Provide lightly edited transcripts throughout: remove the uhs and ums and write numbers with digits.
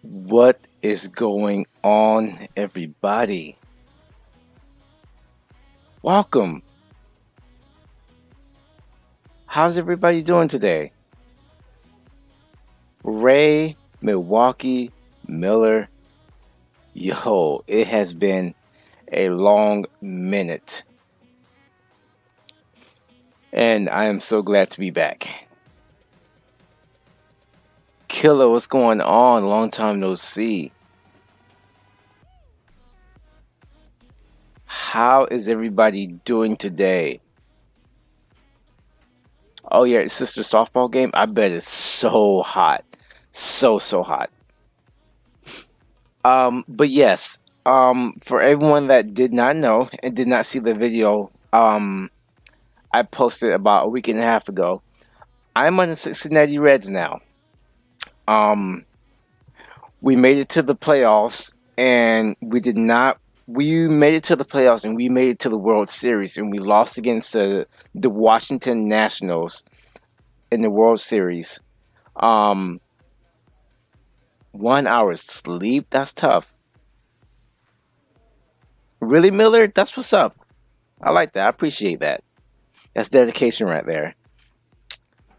What is going on, everybody? Welcome. How's everybody doing today? Ray, Milwaukee, Miller. Yo, it has been a long minute. And I am so glad to be back. Killer, what's going on? Long time no see. How is everybody doing today? Oh yeah, it's sister softball game. I bet it's so hot. So hot. But yes, for everyone that did not know and did not see the video, I posted about a week and a half ago. I'm on the Cincinnati Reds now. Um, we made it to the playoffs, and we made it to the playoffs, and we made it to the World Series, and we lost against the Washington Nationals in the World Series. Um, 1 hour sleep, that's tough. Really, Miller? That's what's up. I like that. I appreciate that. That's dedication right there.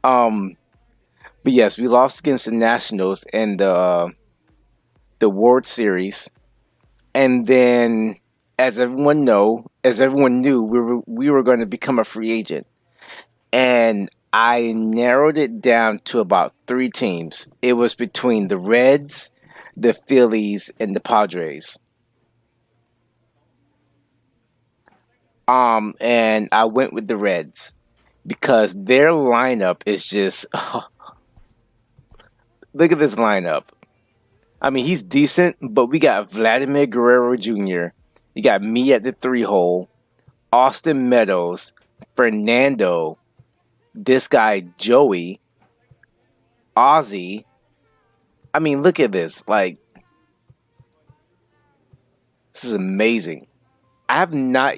Um, but yes, we lost against the Nationals in the World Series, and then as everyone knew, we were going to become a free agent, and I narrowed it down to about three teams. It was between the Reds, the Phillies, and the Padres. And I went with the Reds because their lineup is just look at this lineup. I mean, he's decent, but we got Vladimir Guerrero Jr. You got me at the three hole, Austin Meadows, Fernando, this guy Joey, Ozzy. I mean, look at this. Like, this is amazing. I have not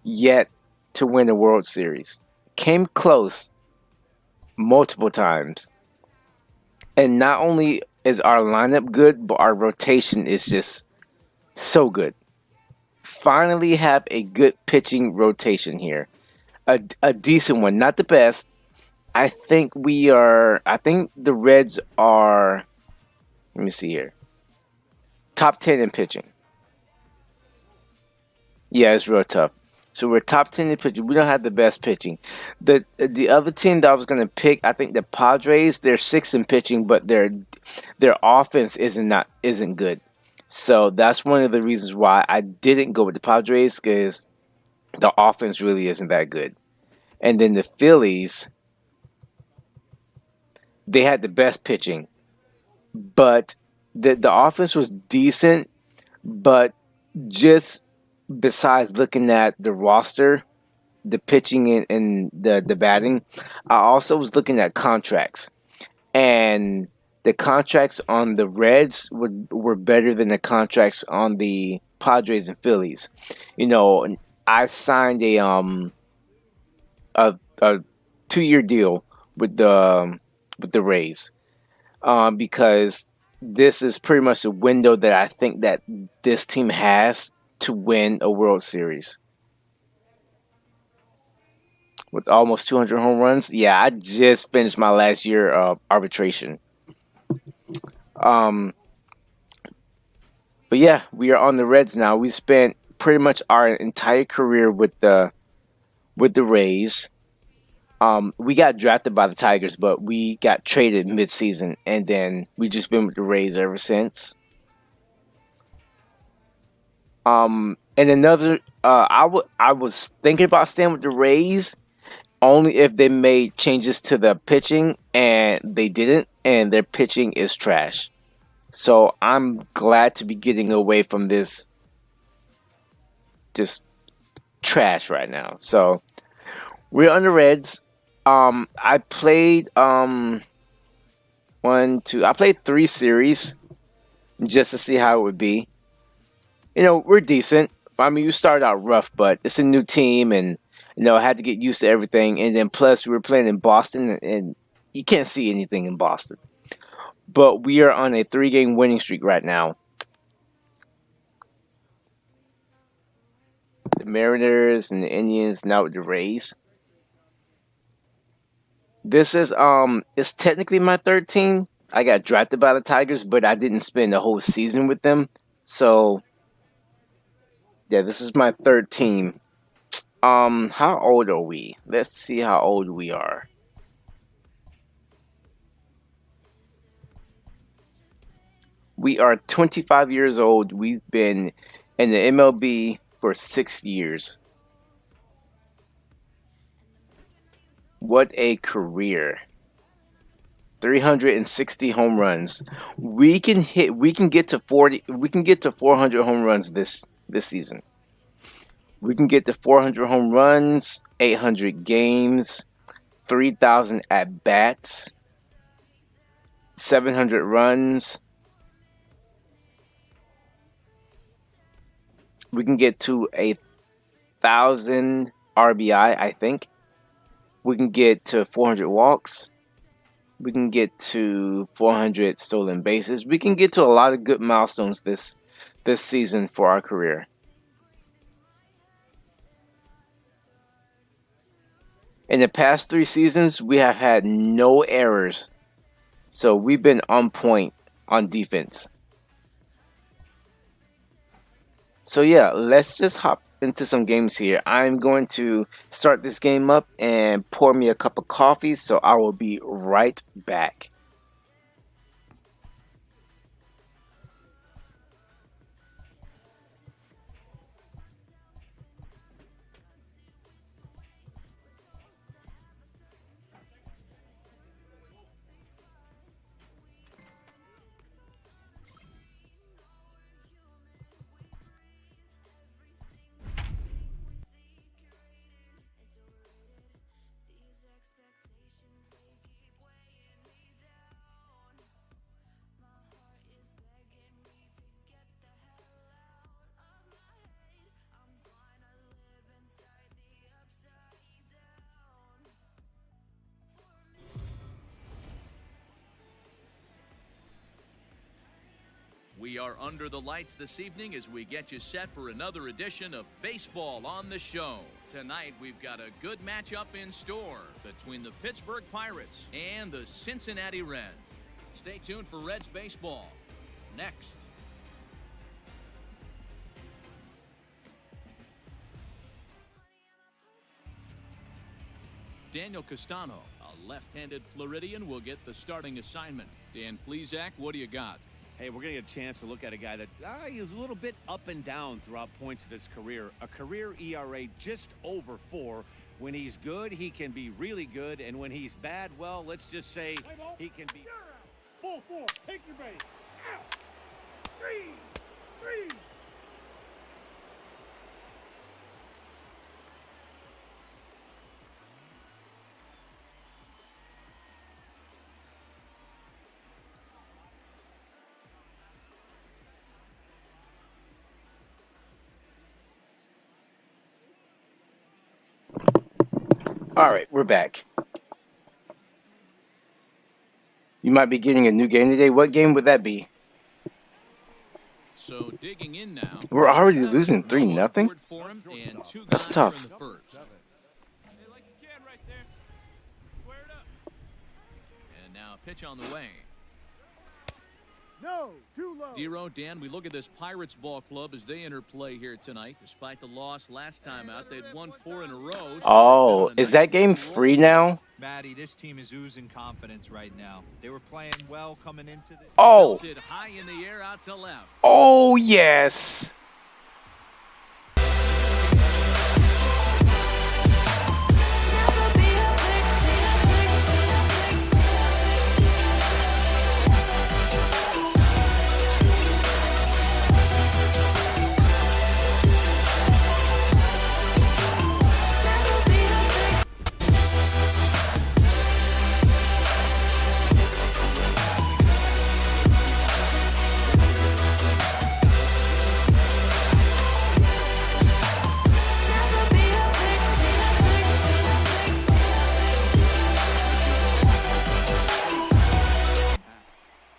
yet to win a World Series. Came close multiple times. And not only is our lineup good, but our rotation is just so good. Finally have a good pitching rotation here. A decent one, not the best. I think the Reds are, let me see here, top 10 in pitching. Yeah, it's real tough. So we're top 10 in pitching. We don't have the best pitching. The other team that I was going to pick, I think the Padres, they're sixth in pitching, but their offense isn't good. So that's one of the reasons why I didn't go with the Padres, because the offense really isn't that good. And then the Phillies, they had the best pitching, but the offense was decent, but just besides looking at the roster, the pitching and the batting, I also was looking at contracts, and the contracts on the Reds were better than the contracts on the Padres and Phillies. You know, I signed a 2 year deal with the Rays, because this is pretty much a window that I think that this team has to win a World Series with almost 200 home runs. Yeah, I just finished my last year of arbitration. Um, but yeah, we are on the Reds now. We spent pretty much our entire career with the Rays. We got drafted by the Tigers, but we got traded mid-season, and then we just been with the Rays ever since. And another, I was thinking about staying with the Rays only if they made changes to the pitching, and they didn't, and their pitching is trash. So I'm glad to be getting away from this just trash right now. So we're on the Reds. I played I played three series just to see how it would be. You know, we're decent. I mean, you started out rough, but it's a new team, and I had to get used to everything. And then plus, we were playing in Boston, and you can't see anything in Boston. but we are on a 3-game winning streak right now. The Mariners and the Indians, now with the Rays. This is it's technically my third team. I got drafted by the Tigers, but I didn't spend the whole season with them. So yeah, this is my third team. How old are we? Let's see how old we are. We are 25 years old. We've been in the MLB for 6 years. What a career. 360 home runs. We can get to 400 home runs this season. We can get to 400 home runs, 800 games, 3,000 at bats, 700 runs. We can get to 1,000 RBI, I think. We can get to 400 walks. We can get to 400 stolen bases. We can get to a lot of good milestones this season for our career. In the past 3 seasons, we have had no errors. So we've been on point on defense. So yeah, let's just hop into some games here. I'm going to start this game up and pour me a cup of coffee, so I will be right back. We are under the lights this evening as we get you set for another edition of Baseball on the Show. Tonight, we've got a good matchup in store between the Pittsburgh Pirates and the Cincinnati Reds. Stay tuned for Reds baseball. Next. Daniel Castano, a left-handed Floridian, will get the starting assignment. Dan Plesac, what do you got? Hey, we're going to get a chance to look at a guy that he was a little bit up and down throughout points of his career. A career ERA just over 4. When he's good, he can be really good. And when he's bad, well, let's just say he can be... Full 4, take your base. Out. 3. All right, we're back. You might be getting a new game today. What game would that be? So digging in now. We're already losing 3-0. That's tough. And now a pitch on the way. No, too low. Dero, Dan, we look at this Pirates ball club as they enter play here tonight. Despite the loss last time out, they'd won 4 in a row. So oh, is that game free now? Matty, this team is oozing confidence right now. They were playing well coming into this. Oh. High in the air out to left. Oh, yes.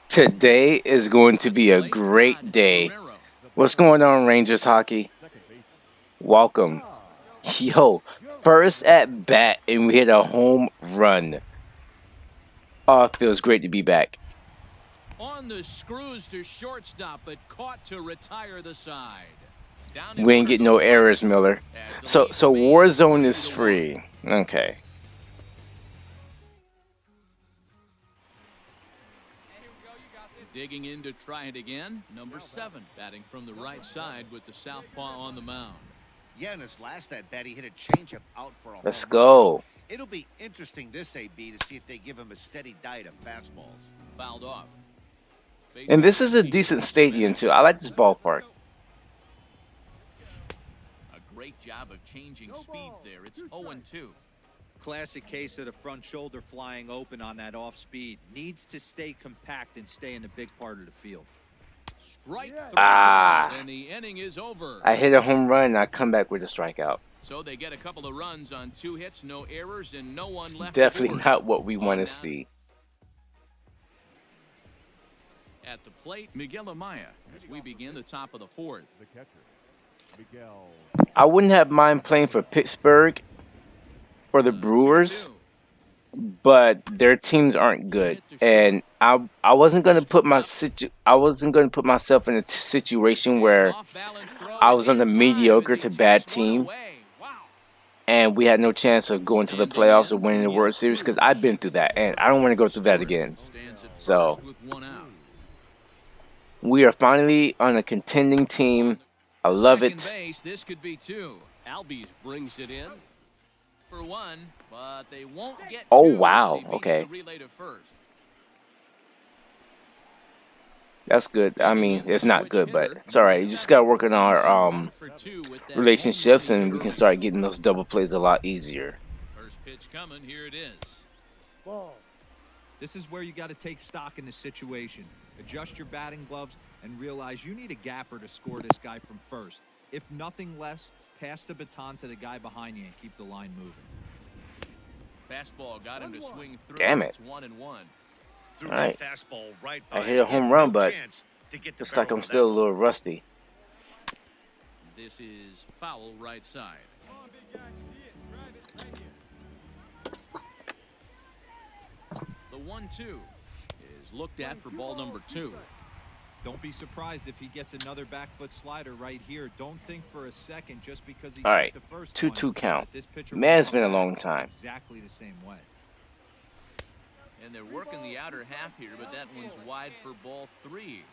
Today is going to be a great day. What's going on, Rangers hockey? Welcome. Yo, first at bat, and we hit a home run. Oh, it feels great to be back. On the screws to shortstop, but caught to retire the side. We ain't getting no errors, Miller. So Warzone is free. Okay. Digging in to try it again. Number 7, batting from the right side with the southpaw on the mound. Yeah, in his last at bat, he hit a changeup out for a Let's home go. run. So it'll be interesting this AB to see if they give him a steady diet of fastballs. Fouled off. And this is a decent stadium too. I like this ballpark. A great job of changing speeds there. It's 0-2. Classic case of the front shoulder flying open on that off speed. Needs to stay compact and stay in a big part of the field. Strike 3. And the inning is over. I hit a home run and I come back with a strikeout. So they get a couple of runs on 2 hits, no errors, and no one left. Definitely not what we want to see. At the plate, Miguel Amaya, as we begin the top of the 4th. I wouldn't have mind playing for Pittsburgh or the Brewers, but their teams aren't good, and I wasn't gonna put myself in a situation where I was on a mediocre to bad team, and we had no chance of going to the playoffs or winning the World Series, because I've been through that, and I don't want to go through that again. So we are finally on a contending team. I love it. This could be 2. Albies brings it in for 1, but they won't get 2. Oh wow, okay. That's good. I mean, it's not good, but it's all right. You just gotta work on our relationships, and we can start getting those double plays a lot easier. First pitch coming. Here it is. Ball. This is where you got to take stock in the situation. Adjust your batting gloves and realize you need a gapper to score this guy from first. If nothing less, pass the baton to the guy behind you and keep the line moving. Fastball got him to swing through. Damn it. It's 1-1. All right. Fastball right I hit a home run, but it's like I'm still a little rusty. This is foul right side. The 1-2 is looked at for ball number 2. Don't be surprised if he gets another back foot slider right here. Don't think for a second just because he All right, took the first 2-2 one, count. this pitcher Man, it's will been a come long back time. Exactly the same way. And they're working the outer half here, but that one's wide for ball 3.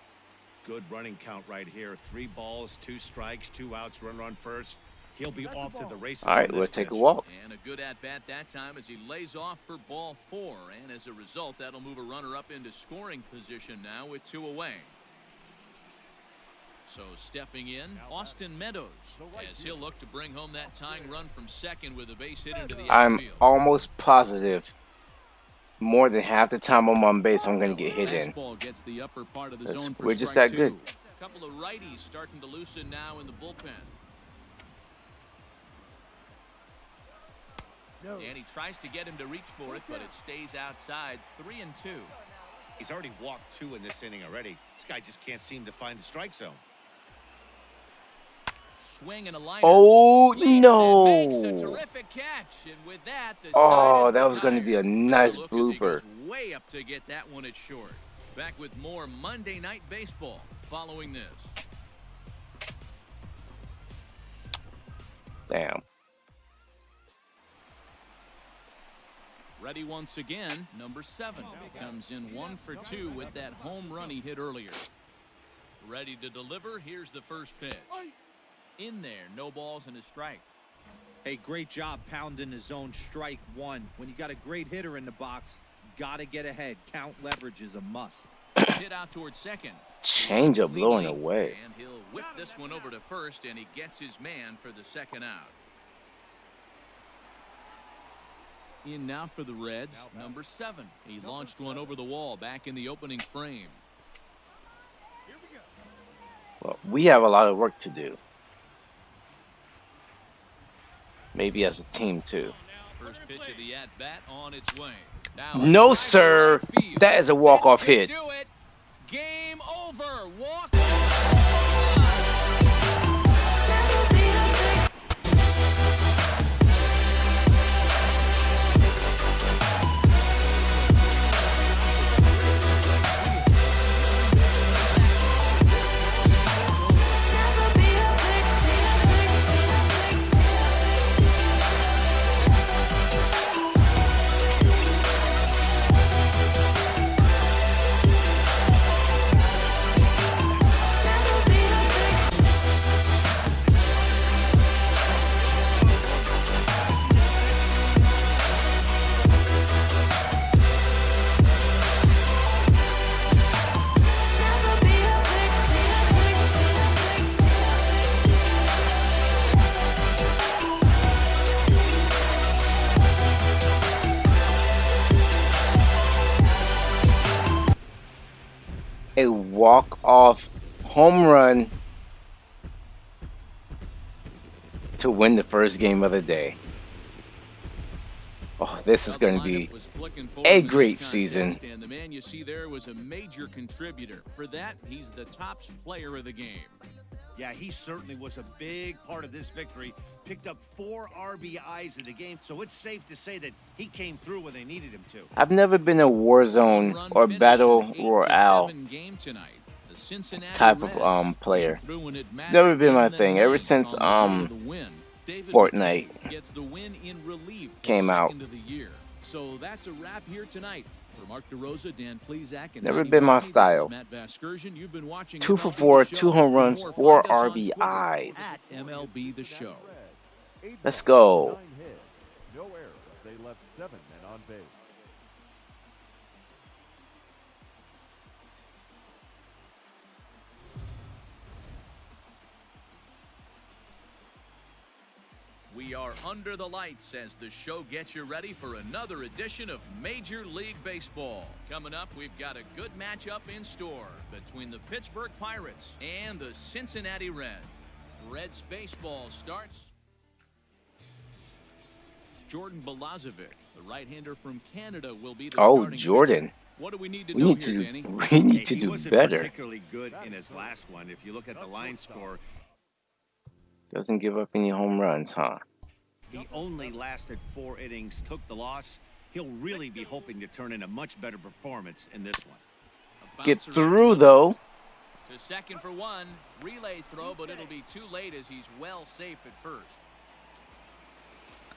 Good running count right here. 3 balls, 2 strikes, 2 outs, run on first. He'll be off to the races. All right, we'll take a walk. And a good at-bat that time as he lays off for ball 4. And as a result, that'll move a runner up into scoring position now with 2 away. So stepping in, Austin Meadows, as he'll look to bring home that tying run from second with a base hit into the I'm outfield. almost positive more than half the time I'm on base, I'm going to get hit in. Fastball gets the upper part of the zone for We're just strike that 2. good. A couple of righties starting to loosen now in the bullpen. No. And he tries to get him to reach for it, but it stays outside. 3-2. He's already walked 2 in this inning already. This guy just can't seem to find the strike zone. Swing and a liner. Oh Makes a no! terrific catch, and with that, the Oh, side is that was going to retired. be a nice Look as he blooper. goes way up to get that one at short. Back with more Monday Night Baseball following this. Damn. Ready once again, number 7 comes in 1 for 2 with that home run he hit earlier. Ready to deliver. Here's the first pitch. In there, no balls and a strike. Hey, great job pounding the zone. Strike 1. When you got a great hitter in the box, got to get ahead. Count leverage is a must. Hit out towards second. Change up blowing away. And he'll whip this one over to first, and he gets his man for the second out. In now for the Reds, number 7. He launched one over the wall back in the opening frame. Well, we have a lot of work to do. Maybe as a team too. First pitch of the at-bat on its way. Now No, sir. That is a walk-off hit. do it. walk-off home run to win the first game of the day. Oh, this is going to be a great season. And the man you see there was a major contributor. For that, he's the top player of the game. Yeah, he certainly was a big part of this victory. Picked up 4 RBIs in the game, so it's safe to say that he came through when they needed him to. I've never been a Warzone or Battle Royale type of player. It's never been my thing. Ever since Fortnite came out. So that's a wrap here tonight. For Mark DeRosa, Dan Plezak, and never been my style. Matt Vasgersian, you've been watching 2 for 4, 2 home runs, 4 RBIs. At MLB The Show. Let's go. 9 hits, no errors. They left 7 men on base. We are under the lights as the show gets you ready for another edition of Major League Baseball. Coming up, we've got a good matchup in store between the Pittsburgh Pirates and the Cincinnati Reds. Reds baseball starts. Jordan Balazovic, the right-hander from Canada, will be the starting Jordan. pitcher. What do we need to We know need here, to Danny? we need to He do wasn't better. particularly good in his last one. If you look at the line score, Doesn't give up any home runs, huh? he only lasted 4 innings, took the loss. He'll really be hoping to turn in a much better performance in this one. A Get bouncer through though. to second for one. Relay throw, but it'll be too late as he's well safe at first.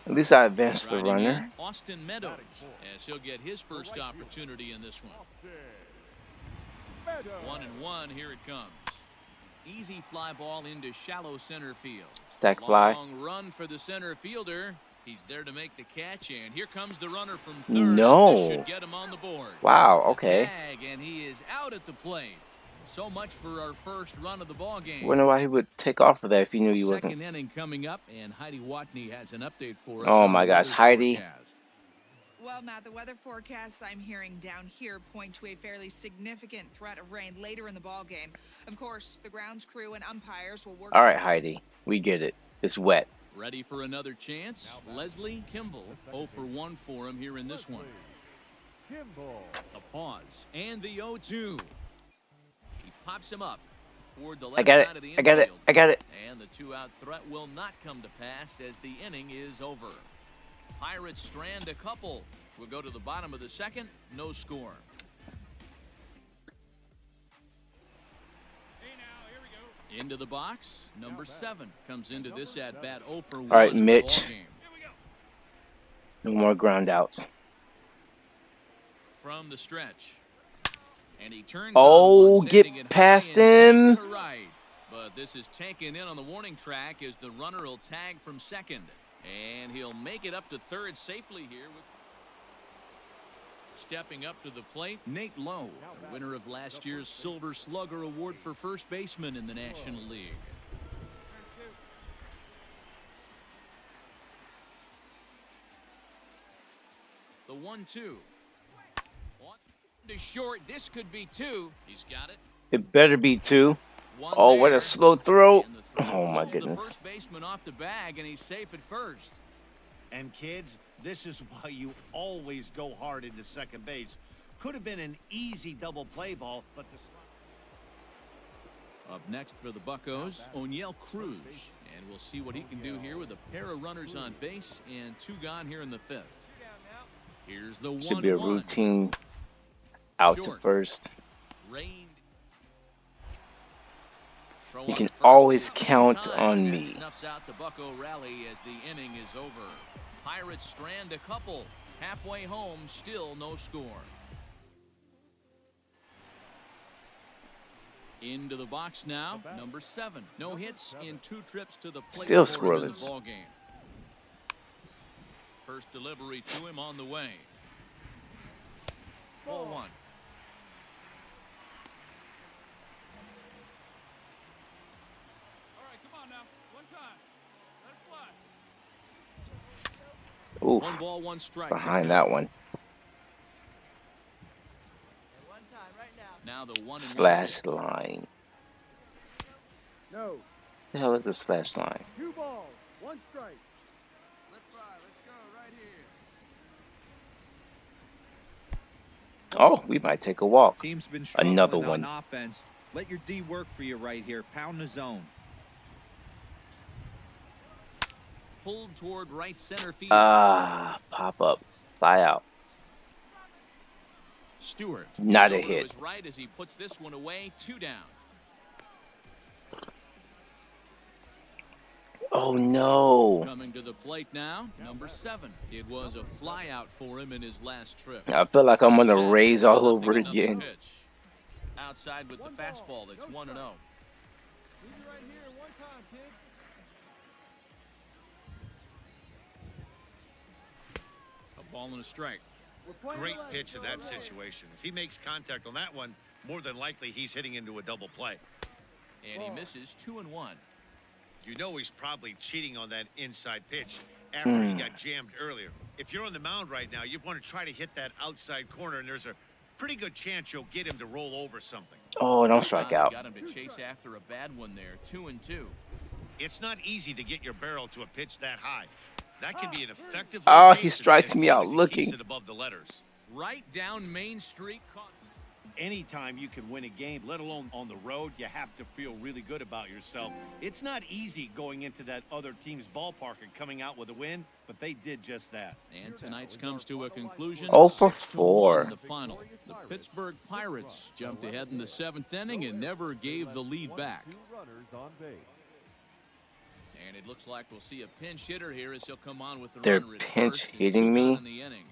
At least I advanced the Riding runner. in, Austin Meadows, as he'll get his first opportunity in this one. 1-1, here it comes. Easy fly ball into shallow center field. Sack fly. Long run for the center fielder. He's there to make the catch, and here comes the runner from third. No. This should get him on the board. Wow, The okay. tag, and he is out at the plate. So much for our first run of the ball game. Wonder why he would take off of that if he knew he wasn't. Second inning coming up, and Heidi Watney has an update for us. Oh on my the gosh, weather Heidi. forecast. Well, Matt, the weather forecasts I'm hearing down here point to a fairly significant threat of rain later in the ball game. Of course, the grounds crew and umpires will work. All right, Heidi. We get it. It's wet. Ready for another chance? Leslie Kimball, 0 for 1 for him here in this one. Kimball. The pause and the 0-2. He pops him up toward the I left got it. side of the I got it. infield. I got it. And the 2-out threat will not come to pass as the inning is over. Pirates strand a couple. We'll go to the bottom of the second. No score. Into the box. Number 7 comes into this at bat 0 for 1. All right, in the Mitch. ball game. No more ground outs. From the stretch. And he turns Oh, on one, get sending it past high and him. to right. But this is taken in on the warning track as the runner will tag from second. And he'll make it up to third safely here. Stepping up to the plate, Nate Lowe, the winner of last year's Silver Slugger Award for first baseman in the National League. The 1-2. To short, this could be 2. He's got it. It better be 2. One Oh, what there. a slow throw. And the throw Oh my pulls the goodness. first baseman off the bag, and he's safe at first. And kids, this is why you always go hard into second base. Could have been an easy double play ball, but the Up next for the Buccos, O'Neill Cruz. And we'll see what he can do here with a pair of runners on base and 2 gone here in the 5th. Here's the 1-1. Should be a routine out to Short. first. Rained. Throw You on can first always is count time, on and me. Snuffs out the Bucco rally as the inning is over. Pirates strand a couple. Halfway home, still no score. Into the box now, number 7. No hits in 2 trips to the plate. Still for him in the scoreless. ball game. First delivery to him on the way. 0-1. All right, come on now. One time. Let it fly. Ooh, 1 ball, 1 strike. behind that one. One time, right now. Now the 1-1 Slash pitch. line. No. The hell is the slash line? 2 balls, 1 strike. Let's go right here. Oh, we might take a walk. Team's been struggling Another on one. offense. Let your D work for you right here. Pound the zone. Pulled toward right center field. Pop up. Fly out. Stewart. Not a Over to hit. his right as he puts this one away. 2 down. Oh no. Coming to the plate now, number 7. It was a fly out for him in his last trip. I feel like I'm gonna Set. raise all 0-0 over another again. pitch. Outside with the fastball. That's 1-0. Leave it right here 1 time, kid. A ball and a strike. We're playing Great left, pitch in go that left. situation. If he makes contact on that one, more than likely he's hitting into a double play. And he misses 2-1. You know he's probably cheating on that inside pitch after he got jammed earlier. If you're on the mound right now, you want to try to hit that outside corner, and there's a pretty good chance you'll get him to roll over something. Oh, don't strike out. Got him to chase after a bad one there. 2-2. It's not easy to get your barrel to a pitch that high. That can be an effective. Oh, he location strikes as me long out as he looking. keeps it above the letters. Right down Main Street. Caught. Anytime you can win a game, let alone on the road, you have to feel really good about yourself. It's not easy going into that other team's ballpark and coming out with a win, but they did just that. And tonight's comes to a conclusion. 0 for 6-1 4. in the final. The Pittsburgh Pirates jumped ahead in the 7th inning and never gave the lead back. 2 runners on base. And it looks like we'll see a pinch hitter here as he'll come on with the They're runner at pinch first. hitting Two me? gone in the inning.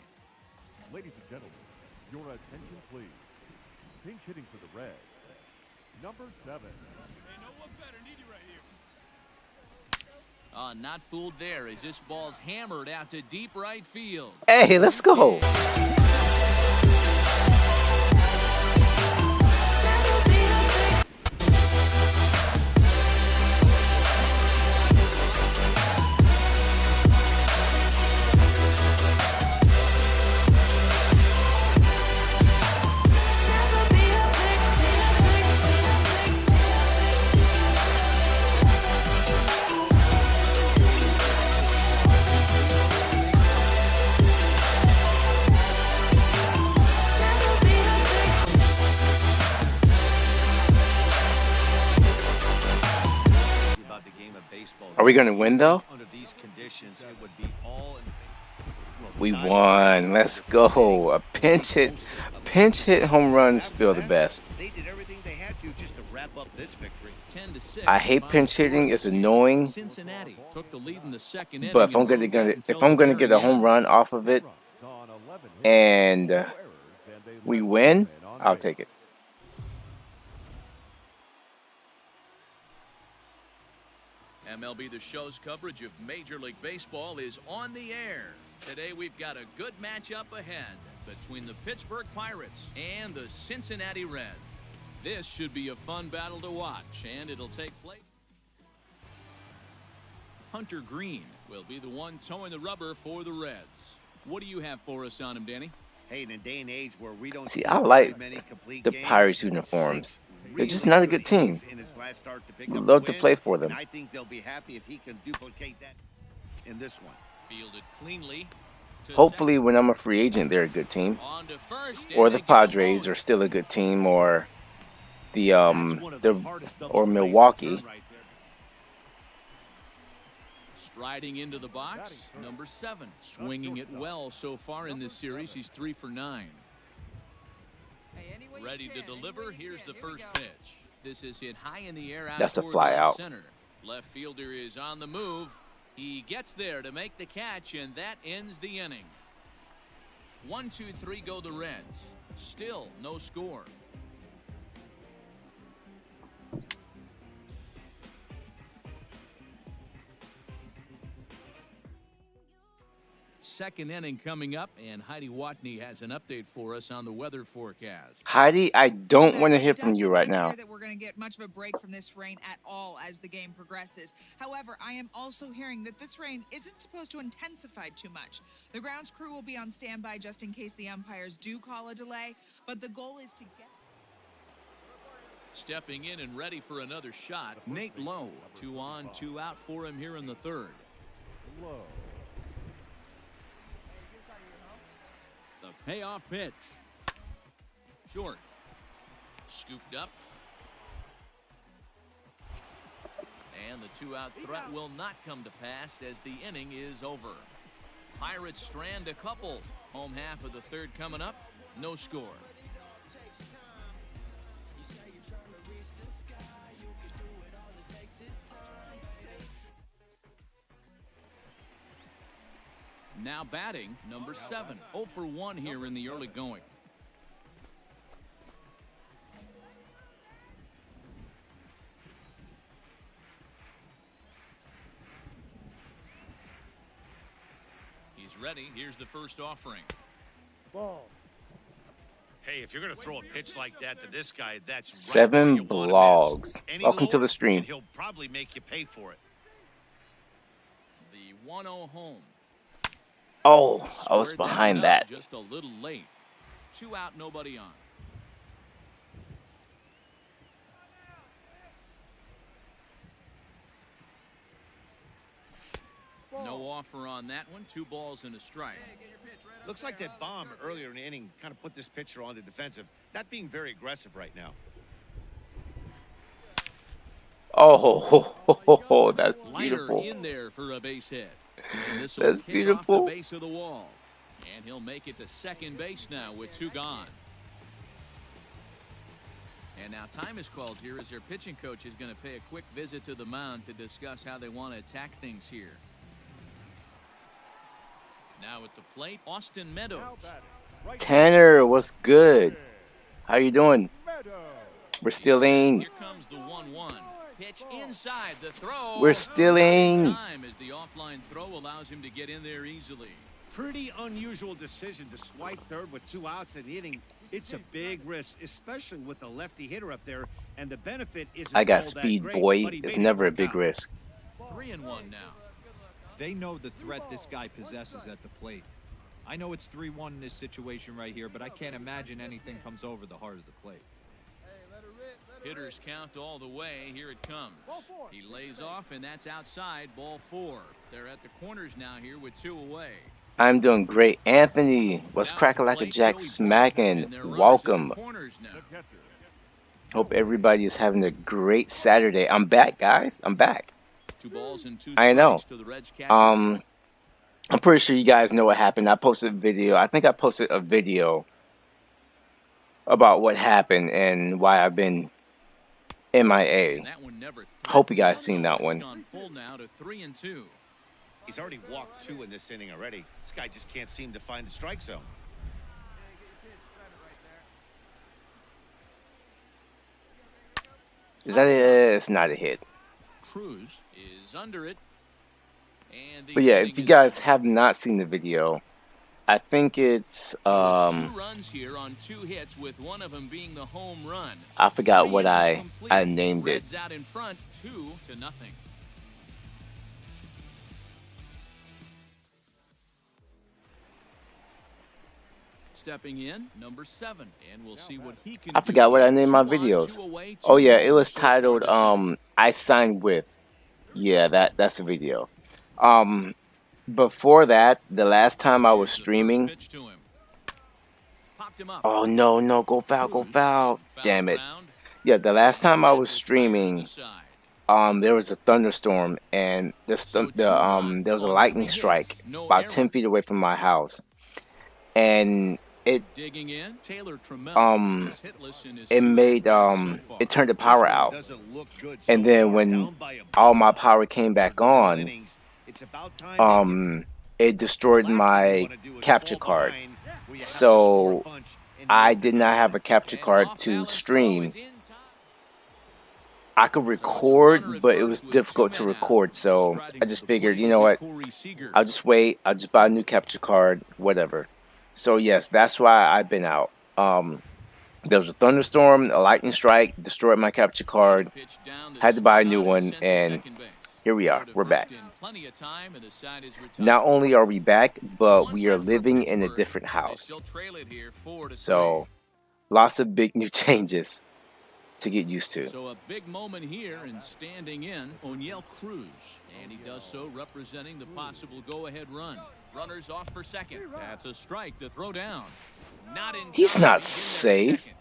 Ladies and gentlemen, your attention please. Pinch hitting for the Reds. Number 7. Not fooled there as this ball's hammered out to deep right field. Hey, let's go. About the game of baseball. Are we gonna win though? Under these conditions, it would be all in. We won. Let's go. A pinch hit home runs feel the best. They did everything they had to just to wrap up this victory. 10-6. I hate pinch hitting. It's annoying. Cincinnati took the lead in the 2nd inning. But if I'm and gonna moved get up if until I'm the gonna very get a home end. run off of it On 11 hits, and no errors, and they we left win, 1 man on I'll base. take it. MLB The Show's coverage of Major League Baseball is on the air. Today we've got a good matchup ahead between the Pittsburgh Pirates and the Cincinnati Reds. This should be a fun battle to watch, and it'll take place. Hunter Green will be the one towing the rubber for the Reds. What do you have for us on him, Danny? Hey, in a day and age where we don't See, see I like very many complete the games, Pirates uniforms. 6 They're just really not a good good team. innings in his last start to pick up Love a to win, play for them. and I think they'll be happy if he can duplicate that in this one. Fielded cleanly. to Hopefully, when I'm a free agent, they're a good team. second. On to first, Or and the they get a Padres ball. are still a good team, or the That's one of the hardest double or plays to Milwaukee. turn right there. Striding into the box, number 7. Swinging it well so far in this series. He's 3 for 9. Ready to deliver. Here's the first pitch. This is hit high in the air out That's a toward fly left out. center. Left fielder is on the move. He gets there to make the catch, and that ends the inning. 1, 2, 3 go the Reds. Still no score. Second inning coming up, and Heidi Watney has an update for us on the weather forecast. Heidi, I don't Well, want to it hear from you doesn't right appear now. that we're going to get much of a break from this rain at all as the game progresses. However, I am also hearing that this rain isn't supposed to intensify too much. The grounds crew will be on standby just in case the umpires do call a delay, but the goal is to get... Stepping in and ready for another shot, Nate Lowe. 2 on, 2 out for him here in the third. Low. The payoff pitch. Short. Scooped up. And the 2-out threat will not come to pass as the inning is over. Pirates strand a couple. Home half of the third coming up. No score. Now batting, number 7. 0 for 1 here in the early going. He's ready. Here's the first offering. Ball. Hey, if you're going to throw a pitch like that to this guy, that's right 7 where you wanna blogs. miss. Any Welcome to lower, the stream. and he'll probably make you pay for it. The 1-0 home. Oh, I was Squared behind up that. Just a little late. 2 out, nobody on. No offer on that one. 2 balls and a strike. Looks like that bomb earlier in the inning kind of put this pitcher on the defensive. Not being very aggressive right now. Oh, that's Lighter beautiful. in there for a base hit. And this That's kick beautiful. Off the base of the wall. And he'll make it to second base now with 2 gone. And now time is called here as their pitching coach is going to pay a quick visit to the mound to discuss how they want to attack things here. Now at the plate, Austin Meadows. Now batting. Right. Tanner, what's good? How you doing? Meadows. We're stealing. Here comes the 1-1. Pitch inside the throw. We're stealing. Time as the offline throw allows him to get in there easily. Pretty unusual decision to swipe third with 2 outs in the inning. It's a big risk, especially with the lefty hitter up there, and the benefit isn't I got all that speed, great, boy. but he It's made it never a work big out. risk. 3-1 now. They know the threat this guy possesses at the plate. I know it's 3-1 in this situation right here, but I can't imagine anything comes over the heart of the plate. Hitters count all the way. Here it comes. He lays off, and that's outside. Ball 4. They're at the corners now here with 2 away. I'm doing great. Anthony, what's cracking like a jack smacking? Welcome. Corners now. The catcher. Hope everybody is having a great Saturday. I'm back, guys. I'm back. 2 balls and 2 I know. strikes to the Reds catcher. I'm pretty sure you guys know what happened. I posted a video. I think I posted a video about what happened and why I've been MIA. That one never Hope you guys seen that It's one. gone full now to 3-2. He's already walked 2 in this inning already. This guy just can't seem to find the strike zone. Is that it? It's not a hit. Cruz is under it. And the But yeah, inning if you is guys over. have not seen the video, I think it's So it's 2 runs here on 2 hits, with one of them being the home run. I forgot 3 what innings I complete. named it. Reds out in front, 2-0. Stepping in, number 7, and we'll see what he can I forgot do. what I named my 2 on, videos. 2 away, 2 Oh yeah, it was so far titled this inning. I signed with. Yeah, that's the video. Before that, the last time I was Here's the first streaming. pitch to him. Popped him up. Oh no, go foul, go Cruz, foul. foul Damn it. ground. Yeah, the last time I was Players streaming, decide. there was a thunderstorm and there was a lightning strike about 10 feet away from my house. And Digging in, Taylor Trammell is hitless in his it made so far. it turned the power This one out. doesn't look good so And then far, when down by a all bunch. my power came back For a couple on, innings, it's about time it destroyed the last thing you my wanna do is capture fall card. behind where you have to So score a bunch and I not did not have a capture And card off to balance stream. throw is in time. I could record, but it was difficult to record. So I just figured, you know what? I'll just wait. I'll just buy a new capture card, whatever. So yes, that's why I've been out. There was a thunderstorm, a lightning strike, destroyed my capture card. Had to buy a new one, and here we are. We're back. Not only are we back, but we are living in a different house. So lots of big new changes. to get used to. So a big moment here, and standing in, O'Neill Cruz. And he does so representing the possible go-ahead run. Runners off for second. That's a strike to throw down. Not in He's time not to begin with the safe. second.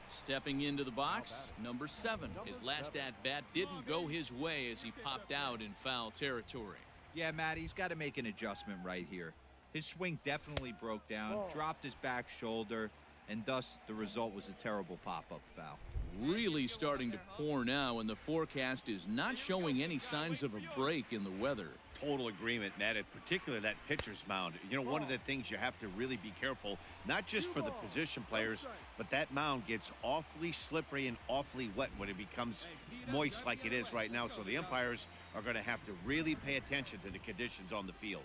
Stepping into the box, number 7. His last at-bat didn't go his way as he popped out in foul territory. Yeah, Matt, he's got to make an adjustment right here. His swing definitely broke down, dropped his back shoulder, and thus the result was a terrible pop-up foul. Really starting to pour now, and the forecast is not showing any signs of a break in the weather. Total agreement, Matt, in particular that pitcher's mound. You know, one of the things you have to really be careful, not just for the position players, but that mound gets awfully slippery and awfully wet when it becomes moist like it is right now. So the umpires are going to have to really pay attention to the conditions on the field.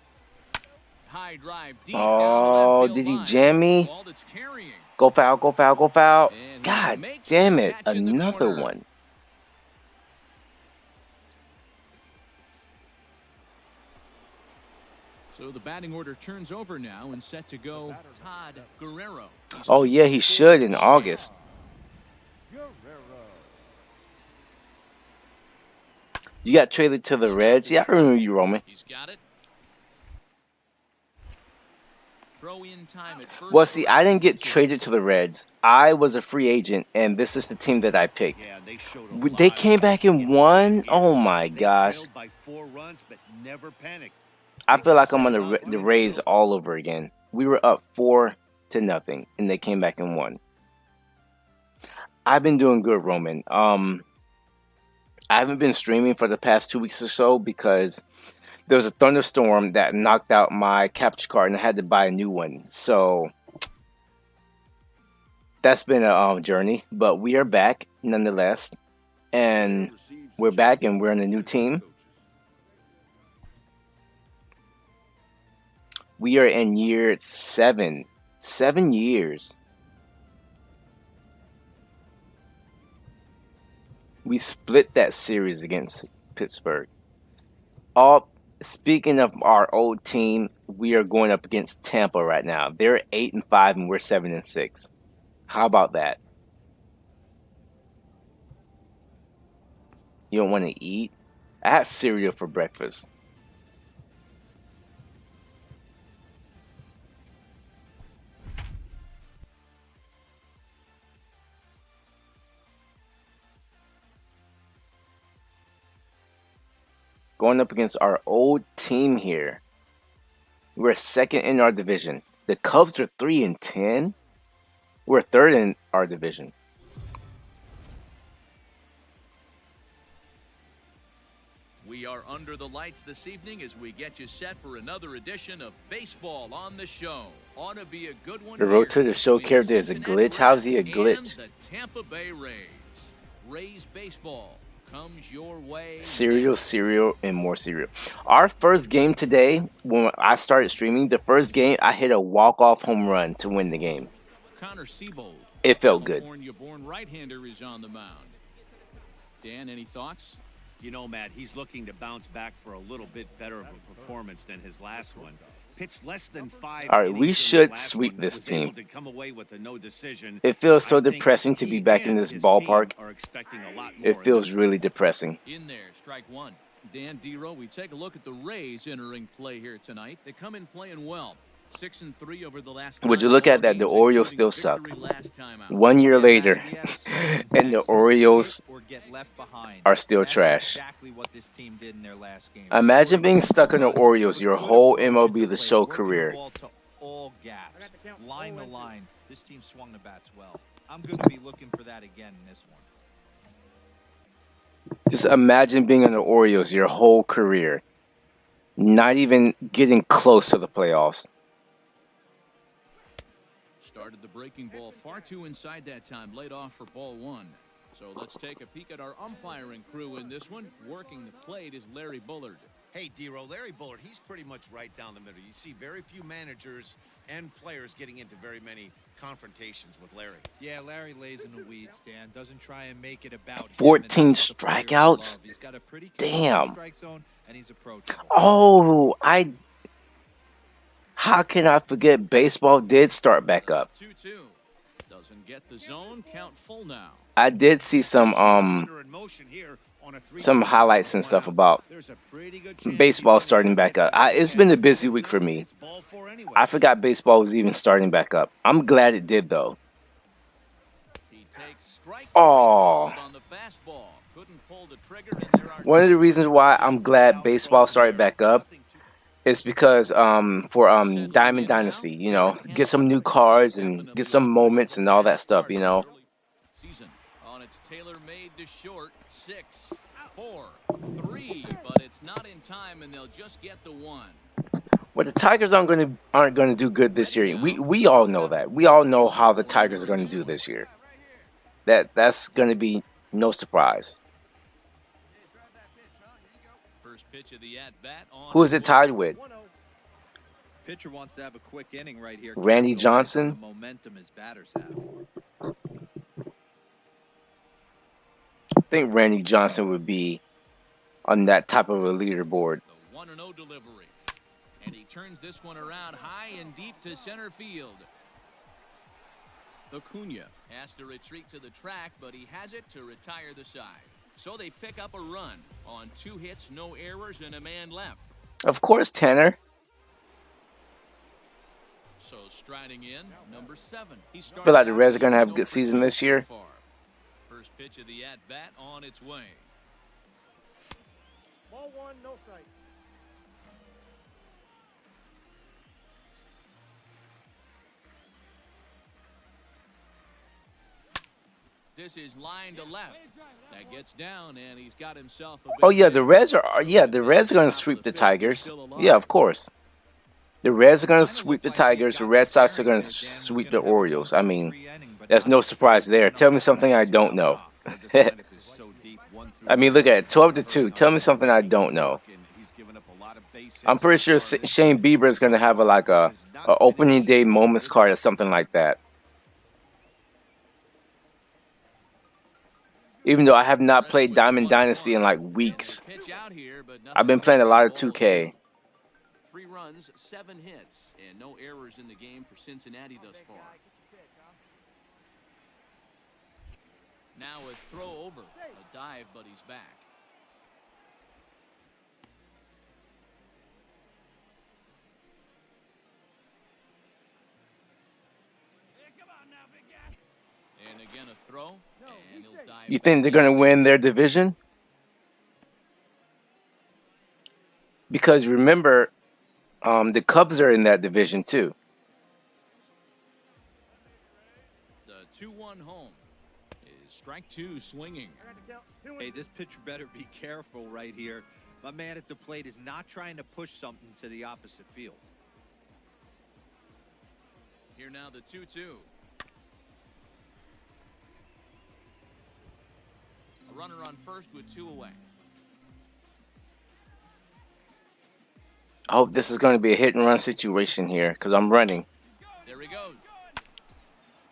High drive deep Oh, down the left did he field jam me? ball that's carrying. Go foul, go foul, go foul. And he God makes damn the it. catch in the Another corner. one. So the batting order turns over now and set to go Todd Guerrero. He's Oh, yeah, he should in August. Guerrero. You got traded to the Reds. Yeah, I remember you, Roman. He's got it. Throw in time at first. Well, see, I didn't get traded to the Reds. I was a free agent, and this is the team that I picked. Yeah, they showed a They lot came of back fight and in won? here. Oh, my They gosh. trailed by 4 runs, but never panicked. I feel like I'm on the Rays all over again. We were up 4-0, and they came back and won. I've been doing good, Roman. I haven't been streaming for the past 2 weeks or so because there was a thunderstorm that knocked out my capture card, and I had to buy a new one. So that's been a journey, but we are back nonetheless, and we're back, and we're in a new team. We are in year 7. 7 years. We split that series against Pittsburgh. Speaking of our old team, we are going up against Tampa right now. They're 8-5 and we're 7-6. How about that? You don't want to eat? I had cereal for breakfast. Going up against our old team here. We're second in our division. The Cubs are 3-10. We're third in our division. We are under the lights this evening as we get you set for another edition of Baseball on the Show. Ought to be a good one. The road here to the show between character is a Cincinnati glitch. How's he a Reds glitch? and the Tampa Bay Rays. Rays baseball comes your way. Cereal, cereal, and more cereal. Our first game today, when I started streaming, the first game, I hit a walk-off home run to win the game. Connor Siebold, It felt good. California-born right-hander, is on the mound. Dan, any thoughts? You know, Matt, he's looking to bounce back for a little bit better of a performance than his last one. Pitched less than 5 All right, innings we in should the last sweep one, this was able team. to come away with a no decision. It feels so I think depressing to be he back in and this his ballpark. team are expecting a lot more It in feels this really depressing. In there, strike one. Dan Dero, we take a look at the Rays entering play here tonight. They come in playing well. 6-3 over the last. Would you 9 look ball at that? The games, Orioles including still suck. victory last time out. 1 year later, He had a season and the back to Orioles split or get left behind. are still That's trash. Exactly what this team did in their last game. Imagine being stuck in the Orioles your whole MLB The Show career. Ball to all gaps, line to line. This team swung the bats well. I'm going to be looking for that again in this one. Just imagine being in the Orioles your whole career. Not even getting close to the playoffs. Started the breaking ball far too inside that time. Laid off for ball one. So let's take a peek at our umpiring crew in this one. Working the plate is Larry Bullard. Hey, Dero, Larry Bullard, he's pretty much right down the middle. You see very few managers and players getting into very many confrontations with Larry. Yeah, Larry lays in the weeds, Dan. Doesn't try and make it about him, 14 and that's what the players strikeouts? love. He's got a pretty Damn. consistent strike zone, and he's approachable. Oh, how can I forget baseball did start back up? 2-2. Doesn't and get the zone count full now. I did see some highlights and stuff about baseball starting back up. It's been a busy week for me. I forgot baseball was even starting back up. I'm glad it did though. He takes strike Oh. on the fastball. Couldn't pull the trigger, and there are One of the reasons why I'm glad baseball started back up is because for Diamond Dynasty, you know, get some new cards and get some moments and all that stuff, you know. Season on its tailor-made to short 6, 4, 3, but it's not in time, and they'll just get the one. Well, the Tigers aren't going to do good this year. We all know that. We all know how the Tigers are going to do this year. That's going to be no surprise. First pitch of the at-bat on Who is it tied with? Pitcher wants to have a quick inning right here. Randy Johnson? The momentum his batters have. I think Randy Johnson would be on that type of a leaderboard. The 1-0 delivery. And he turns this one around high and deep to center field. Acuna has to retreat to the track, but he has it to retire the side. So they pick up a run on 2 hits, no errors, and a man left. Of course, Tanner. So striding in, number 7. He I feel like the Reds are going to have a good season this year. First pitch of the at-bat on its way. Ball 1, no strike. This is line to left. That gets down, and he's got himself a big Oh yeah, hit. the Reds are going to sweep the Tigers. Yeah, of course. The Reds are going to sweep the Tigers. The Red Sox are going to sweep the Orioles. I mean, there's no surprise there. Tell me something I don't know. I mean, look at it, 12-2. Tell me something I don't know. I'm pretty sure Shane Bieber is going to have a opening day moments card or something like that. Even though I have not played Diamond Dynasty in like weeks. I've been playing a lot of 2K. 3 runs, 7 hits, and no errors in the game for Cincinnati thus far. Now a throw over, a dive, but he's back. And again a throw, and he'll dive. You think they're going to win their division? Because remember, the Cubs are in that division too. The 2-1 home is strike 2 swinging. Hey, this pitcher better be careful right here. My man at the plate is not trying to push something to the opposite field. Here now the 2-2. A runner on first with 2 away. I hope this is going to be a hit and run situation here because I'm running. There he goes.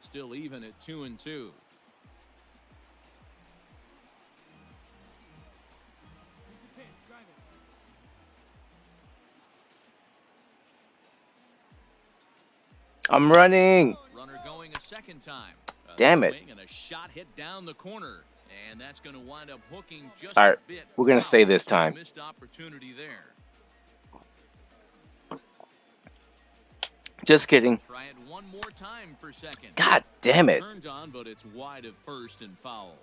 Still even at 2-2. I'm running. Runner going a second time. Damn it. And a shot hit down the corner. And that's going to wind up hooking just All right, a bit. we're going to stay this time. Missed opportunity there. Just kidding. Try it one more time for second. God damn it. Turned on, but it's wide of first and foul.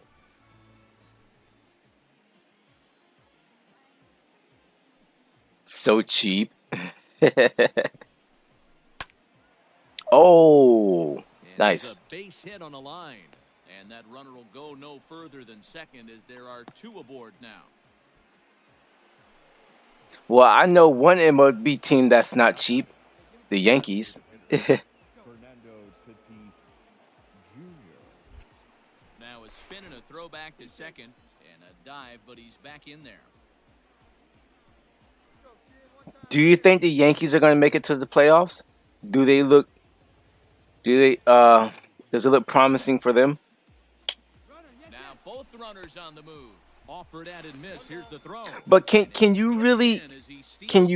So cheap. Oh, And nice. a base hit on a line. And that runner will go no further than second as there are 2 aboard now. Well, I know one MLB team that's not cheap. The Yankees. Fernando Tatis Jr. Now a spin and a throwback to second. And a dive, but he's back in there. Do you think the Yankees are going to make it to the playoffs? Does it look promising for them? Now both runners on the move. Offered at and missed. Here's the throw. But can you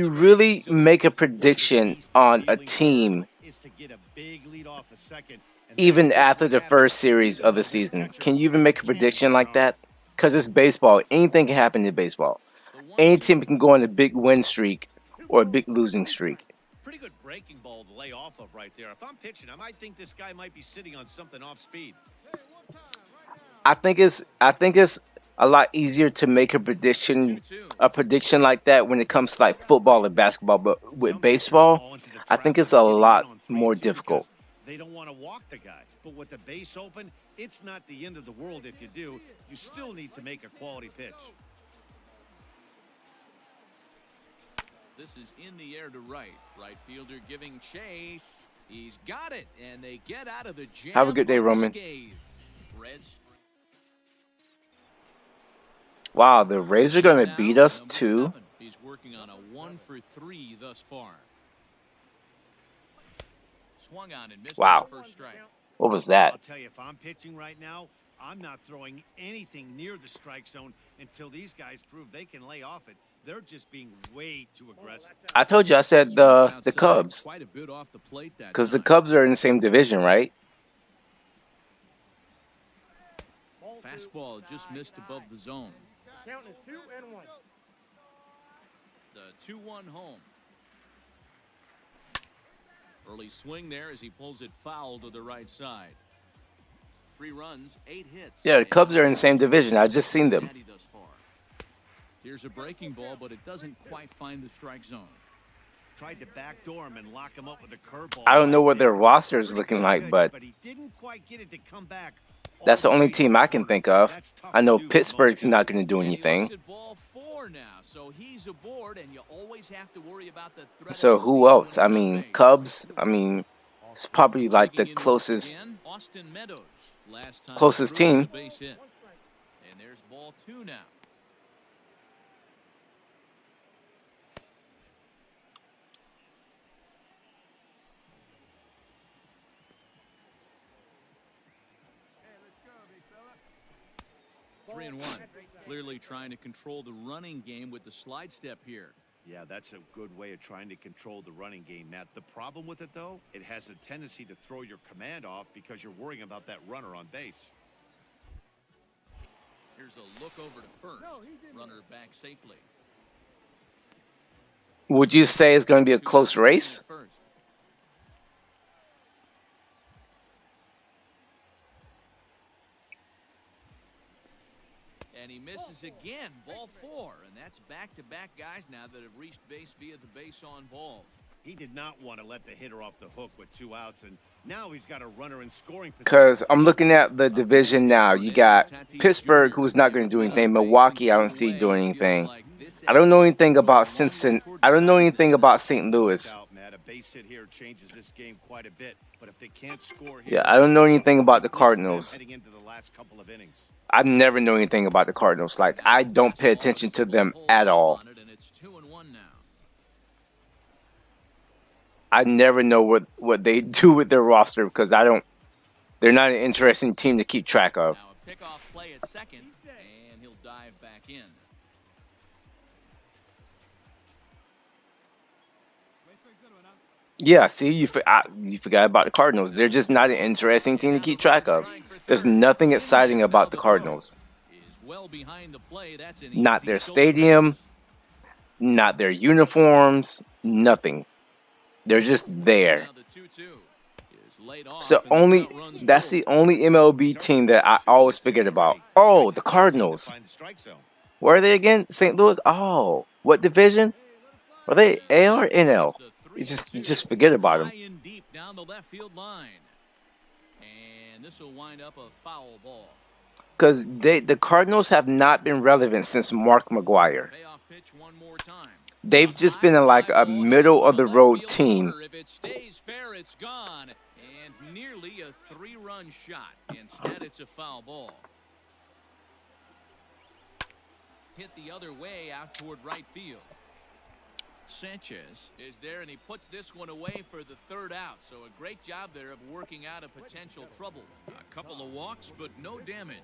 really make a prediction on a team is to get a big lead off a second. And Even that's after what the happened. first series of the This season, catcher can you even make a can't prediction go like wrong. that? Because it's baseball. Anything can happen in baseball. Any team can go on a big win streak or a big losing streak. Pretty good breaking ball to lay off of right there. If I'm pitching, I might think this guy might be sitting on something off speed. I think it's a lot easier to make a prediction like that when it comes to like football and basketball, but with Some pitchers baseball, fall into the I trap think of it's a getting in lot on 3-2 more because difficult. They don't want to walk the guy. But with the base open, it's not the end of the world if you do. You still need to make a quality pitch. This is in the air to right. Right fielder giving chase. He's got it, and they get out of the jam. Have a good day, Roman. Reds. Wow, the Rays are going to beat us Number too. 7. He's working on a 1-for-3 thus far. Swung on and missed Wow. the first strike. What was I'll that? tell you, if I'm pitching right now, I'm not throwing anything near the strike zone until these guys prove they can lay off it. They're just being way too aggressive. I told you I said the Cubs, Quite a bit off the plate that because the time. Cubs are in the same division, right? Fastball just missed above the zone. Count is 2-1. The 2-1 home. Early swing there as he pulls it foul to the right side. 3 runs, 8 hits. Yeah, the Cubs are in the same division. I just seen them. Thus far. Here's a breaking ball, but it doesn't quite find the strike zone. Tried to backdoor him and lock him up with a curveball. I don't know what their roster is looking like, but he didn't quite get it to come back. that's the only team I can think of. I know Pittsburgh's not going to do And he anything. looks at ball 4 now, so he's aboard, and you always have to worry about the threat. So of who steal else? on I the mean, base. Cubs. I mean, it's probably like the Digging into it closest again, Austin Meadows. Last time closest through was team. a base hit. And there's ball 2 now. Three and 1. Clearly trying to control the running game with the slide step here. Yeah, that's a good way of trying to control the running game, Matt. The problem with it, though, it has a tendency to throw your command off because you're worrying about that runner on base. Here's a look over to first. Runner back safely. Would you say it's going to be a close race? First. And he misses again, ball 4, and that's back-to-back guys now that have reached base via the base on balls. He did not want to let the hitter off the hook with 2 outs, and now he's got a runner in scoring position. Because I'm looking at the division now. You got Pittsburgh, who's not going to do anything. Milwaukee, I don't see doing anything. I don't know anything about Cincinnati. I don't know anything about St. Louis. Matt, a base hit here changes this game quite a bit, but if they can't score Yeah, I don't know anything about the Cardinals. heading into the last couple of innings. I never know anything about the Cardinals. Like, I don't pay attention to them at all. And it's 2-1 now. I never know what they do with their roster because they're not an interesting team to keep track of. Now a pickoff play at second, and he'll dive back in. Yeah, see, you forgot about the Cardinals. They're just not an interesting team to keep track of. There's nothing exciting about the Cardinals. Is well behind the play. That's an Not easy their stolen stadium, base. not their uniforms, nothing. They're just there. Now the 2-2 is laid off, So and the count runs that's the only MLB team that I always forget about. Oh, the Cardinals. Find the strike zone. Where are they again? St. Louis? Oh, what division? Are they AL or NL? You just forget about them. High and deep down the left field line. And this will wind up a foul ball. Because the Cardinals have not been relevant since Mark McGuire. Payoff pitch one more time. They've just been like a middle of the road team. If it stays fair, it's gone. And nearly a 3-run shot. Instead, it's a foul ball. Hit the other way out toward right field. Sanchez is there, and he puts this one away for the 3rd out. So a great job there of working out a potential trouble. A couple of walks, but no damage.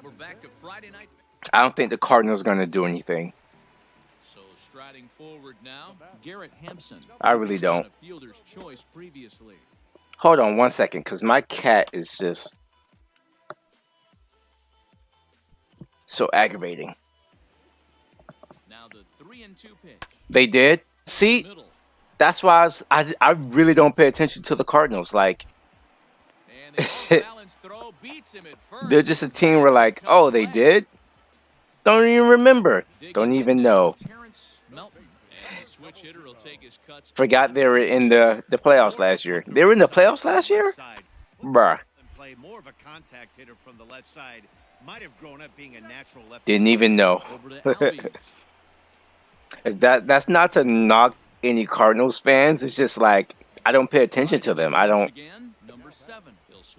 We're back to Friday night. I don't think the Cardinals are going to do anything. So striding forward now, Garrett Hampson. I really don't. A fielder's choice previously. Hold on 1 second, because my cat is just so aggravating. Now the 3-2 pitch. They did? See? Middle. That's why I really don't pay attention to the Cardinals. Like, And the off-balance throw beats him at first. they're just a team where like, oh, they did? Don't even remember. Don't even know. Forgot they were in the playoffs last year. They were in the playoffs last year? Bruh. Play more of a contact hitter from the left side. Might have grown up being a natural left. Didn't even know. That's not to knock any Cardinals fans. It's just like I don't pay attention to them. I don't.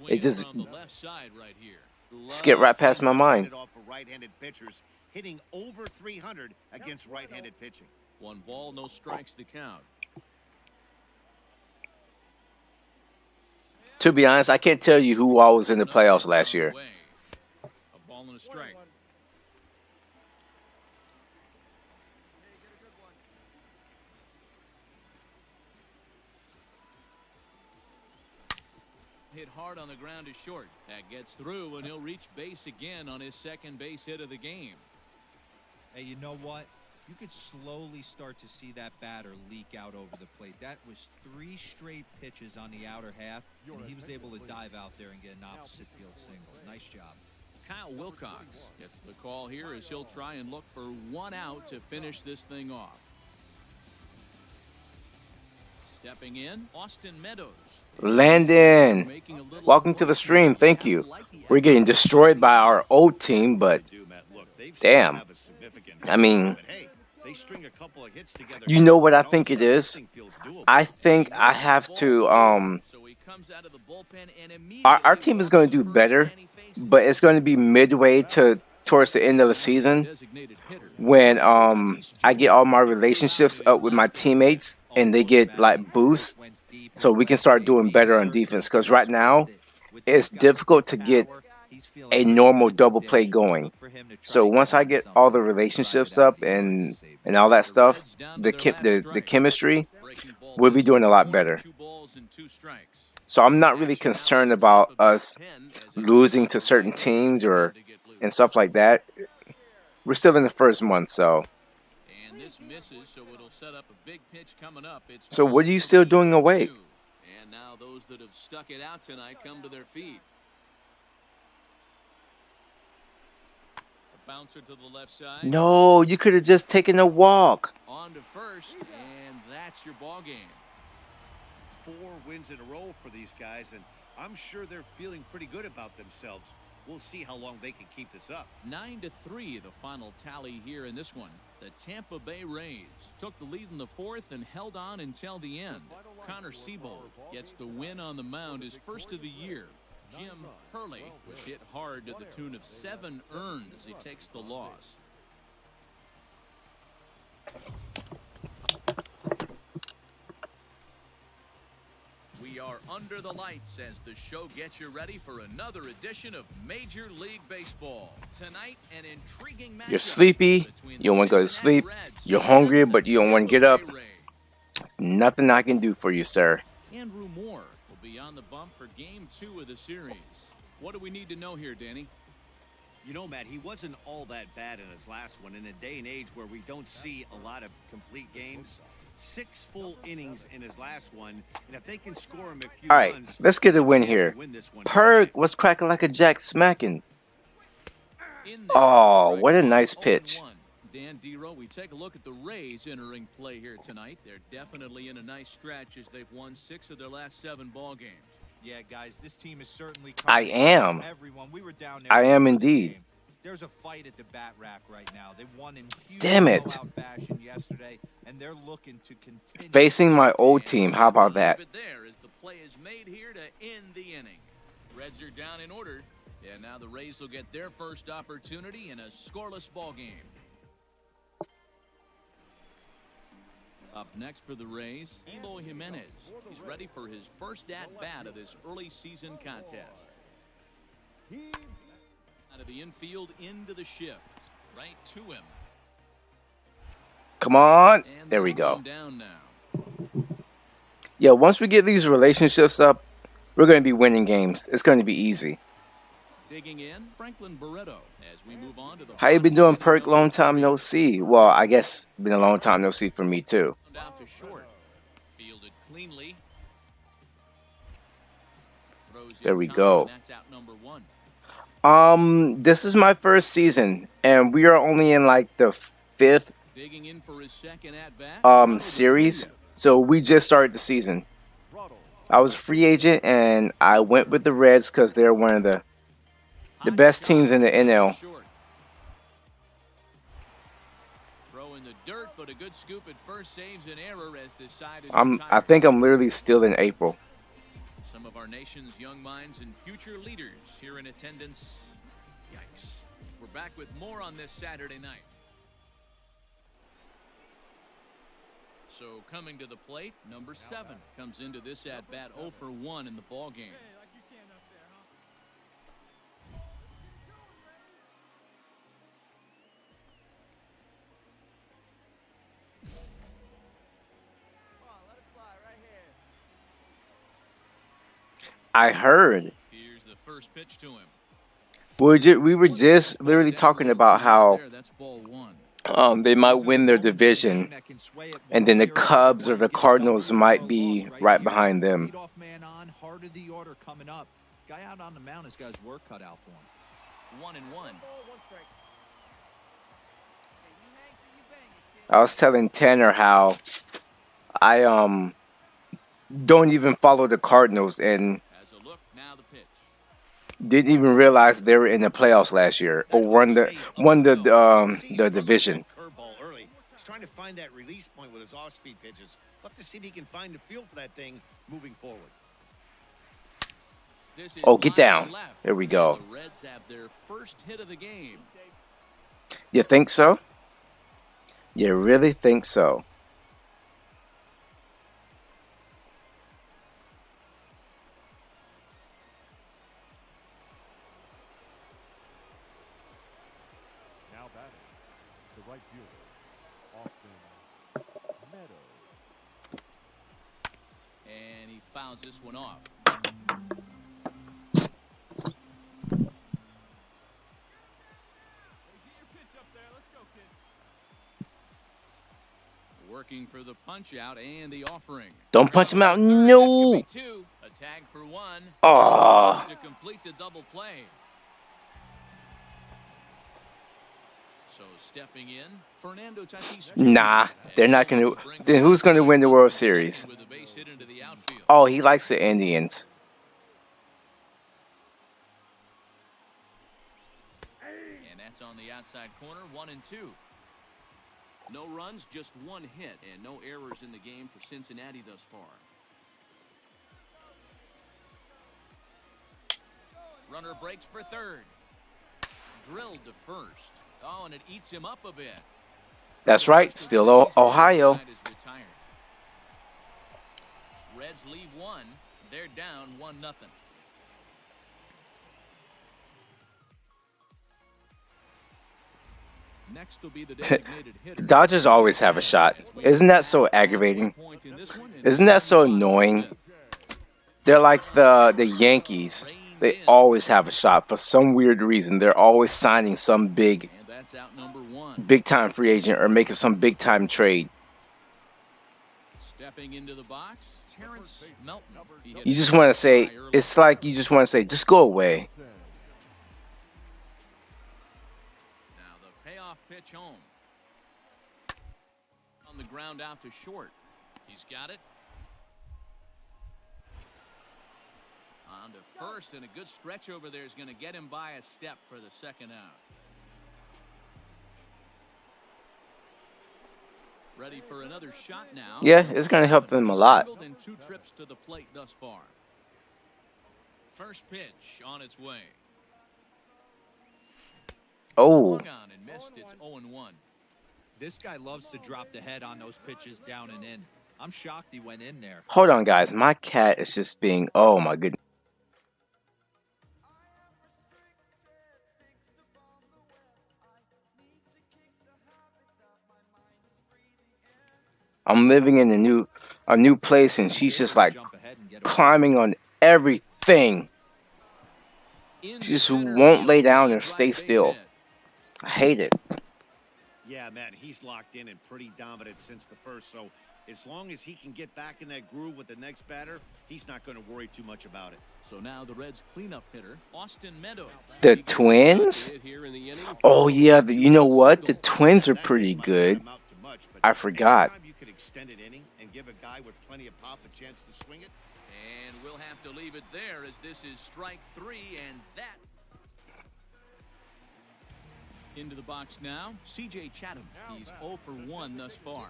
It just skip right past my mind. Right-handed pitchers hitting over 300 against right-handed pitching. 1 ball, no strikes to count. To be honest, I can't tell you who all was in the playoffs last year. A ball and a strike. Hit hard on the ground is short. That gets through, and he'll reach base again on his second base hit of the game. Hey, you know what? You could slowly start to see that batter leak out over the plate. That was 3 straight pitches on the outer half, and he was able to dive out there and get an opposite field single. Nice job. Kyle Wilcox gets the call here as he'll try and look for 1 out to finish this thing off. Stepping in, Austin Meadows. Landon, welcome to the stream. Thank you. We're getting destroyed by our old team, but damn. I mean, you know what I think it is? I think I have to, our team is going to do better, but it's going to be midway towards the end of the season when I get all my relationships up with my teammates and they get like boosts so we can start doing better on defense, because right now it's difficult to get a normal double play going. So once I get all the relationships up and all that stuff, the chemistry, we'll be doing a lot better. So I'm not really concerned about us losing to certain teams and stuff like that. We're still in the first month, so. And this misses, so it'll set up a big pitch coming up. So what are you still doing awake? And now those that have stuck it out tonight come to their feet. A bouncer to the left side. No, you could have just taken a walk. On to first, and that's your ball game. 4 wins in a row for these guys, and I'm sure they're feeling pretty good about themselves. We'll see how long they can keep this up. 9-3, the final tally here in this one. The Tampa Bay Rays took the lead in the 4th and held on until the end. Connor Siebold gets the win on the mound, his first of the year. Jim Hurley was hit hard to the tune of 7 earned as he takes the loss. We are under the lights as the show gets you ready for another edition of Major League Baseball. Tonight, an intriguing matchup. You're sleepy, you don't want to go to sleep, you're hungry, but you don't want to get up. Nothing I can do for you, sir. Andrew Moore will be on the bump for Game 2 of the series. What do we need to know here, Danny? You know, Matt, he wasn't all that bad in his last one. In a day and age where we don't see a lot of complete games, 6 full innings in his last one, and if they can score him a few All right, runs, let's get a win here. Perk was cracking like a jack smacking. Oh, what a nice pitch. Dan Dero, we take a look at the Rays entering play here tonight. They're definitely in a nice stretch as they've won 6 of their last 7 ball games. Yeah, guys, this team is certainly. I am. Everyone, we were down there. I am indeed. There's a fight at the bat rack right now. They won in huge blowout fashion yesterday, and they're looking to continue. Facing my old team, how about that? There as the play is made here to end the inning. Reds are down in order, and now the Rays will get their first opportunity in a scoreless ball game. Up next for the Rays, Eloy Jimenez. He's ready for his first at-bat of this early season contest. Out of the infield into the shift. Right to him. Come on. And There we this go. one down now. Yeah, once we get these relationships up, we're going to be winning games. It's going to be easy. Digging in, Franklin Barreto as we move on to the How you been bottom doing, of the Perk? inning of Long the time no three. see. Well, I guess been a long time no see for me too. Out to short. Fielded cleanly. Throws in There we time, go. and that's out number one. This is my first season, and we are only in like the fifth Digging in for his second at bat. series. So we just started the season. I was a free agent, and I went with the Reds because they're one of the best teams in the NL. Throw in the dirt, but a good scoop at first saves an error as this side is I retired. think I'm literally still in April. Some of our nation's young minds and future leaders here in attendance. Yikes. We're back with more on this Saturday night. So coming to the plate, number 7 comes into this at bat 0 for 1 in the ball game. I heard. Here's the first pitch to him. We were just literally talking about how That's ball 1. they might win their division, and then the Cubs or the Cardinals might be right behind them. Leadoff man on, heart of the order coming up. Guy out on the mound has got his work cut out for him. 1-1. I was telling Tanner how I don't even follow the Cardinals and Has a look, now the pitch. didn't even realize they were in the playoffs last year or won the division. Curveball early. He's trying to find that release point with his off-speed pitches. Love to see if he can find the feel for that thing moving forward. This is Oh, get line to down. left. There we go. The Reds have their first hit of the game. You think so? You really think so? Now batting, the right fielder, Austin Meadows. And he fouls this one off. Working for the punch out and the offering. Don't punch him out. This No. could be 2. A tag for 1. Oh, To complete the double play. So stepping in, Fernando Tatis. nah. They're not gonna. Then who's gonna win the World Series? With a base hit into the outfield. Oh, he likes the Indians. And that's on the outside corner, 1-2. No runs, just 1 hit, and no errors in the game for Cincinnati thus far. Runner breaks for third. Drilled to first. Oh, and it eats him up a bit. That's right. Still Ohio. Side is retired. Reds leave 1. They're down 1-0. Next will be the designated hitter. The Dodgers always have a shot. Isn't that so aggravating? Isn't that so annoying? They're like the Yankees. They always have a shot for some weird reason. They're always signing some And that's out number 1. big time free agent or making some big time trade. Stepping into the box, Terrence Melton. He hit You just want to say, it's like you just want to say, just go away. Now the payoff pitch home. On the ground out to short. He's got it. On to first, and a good stretch over there is going to get him by a step for the second out. Ready for another shot now. Yeah, it's going to help them a lot. Singled in 2 trips to the plate thus far. First pitch on its way. Oh, Swung on and missed. It's 0-1. This guy loves to drop the head on those pitches down and in. I'm shocked he went in there. hold on, guys. My cat is just being, oh my goodness. I'm living in a new place, and she's just like climbing on everything. She just won't lay down or stay still. I hate it. Yeah, man, he's locked in and pretty dominant since the first. So as long as he can get back in that groove with the next batter, he's not going to worry too much about it. So now the Reds' cleanup hitter, Austin Meadows. The Twins? Oh yeah, you know what? The Twins are pretty good. I forgot. You could extend an inning and give a guy with plenty of pop a chance to swing it. And we'll have to leave it there as this is strike 3, and that. Into the box now, C.J. Chatham. He's 0 for 1 thus far.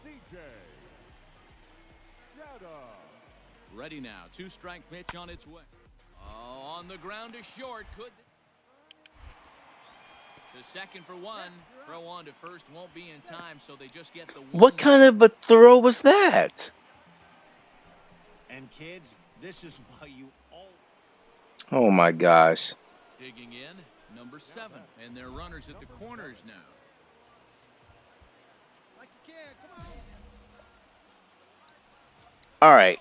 C.J. Chatham. Ready now, 2-strike pitch on its way. Oh, on the ground to short. Could to second for 1. Throw on to first won't be in time, so they just get the. What kind of a throw was that? And kids, this is why you all. Oh my gosh. Digging in, number 7, and they're runners at the corners now. Like you can, come on. All right.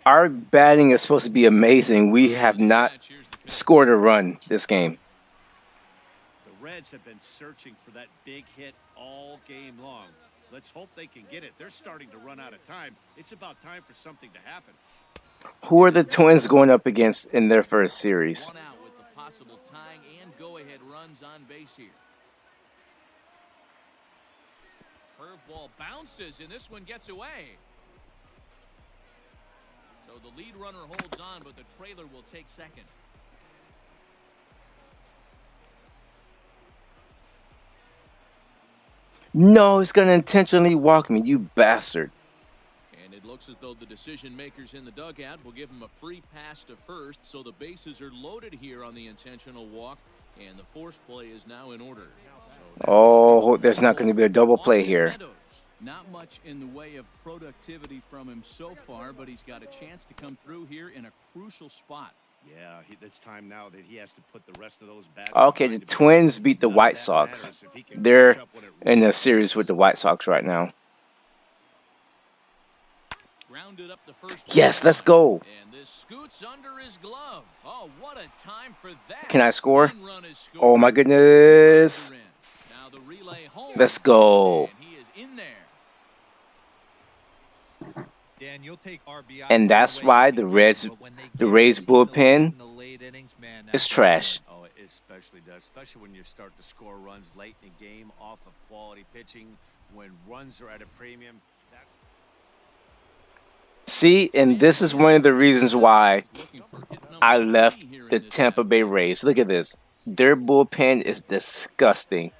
Our batting is supposed to be amazing. We have not scored a run this game. The Reds have been searching for that big hit all game long. Let's hope they can get it. They're starting to run out of time. It's about time for something to happen. Who are the Twins going up against in their first series? One out with the possible tying and go-ahead runs on base here. Curveball bounces, and this one gets away. So the lead runner holds on, but the trailer will take second. No, he's going to intentionally walk me, you bastard. And it looks as though the decision makers in the dugout will give him a free pass to first, so the bases are loaded here on the intentional walk, and the force play is now in order. So oh, there's not going to be a double play here. Meadows. Not much in the way of productivity from him so far, but he's got a chance to come through here in a crucial spot. Yeah, it's time now that he has to put the rest of those bats. Okay, the Twins beat the White Sox. They're in a series with the White Sox right now. Grounded up the first. Yes, let's go. And this scoots under his glove. Oh, what a time for that. Can I score? One run is scored. Oh my goodness. Now the relay home. Let's go. And he is in there. Dan, you'll take RBI, And that's why the Rays bullpen is trash. Oh, it especially does, especially when you start to score runs late in the game off of quality pitching. When runs are at a premium. See, and this is one of the reasons why I left the Tampa Bay Rays. Look at this. Their bullpen is disgusting.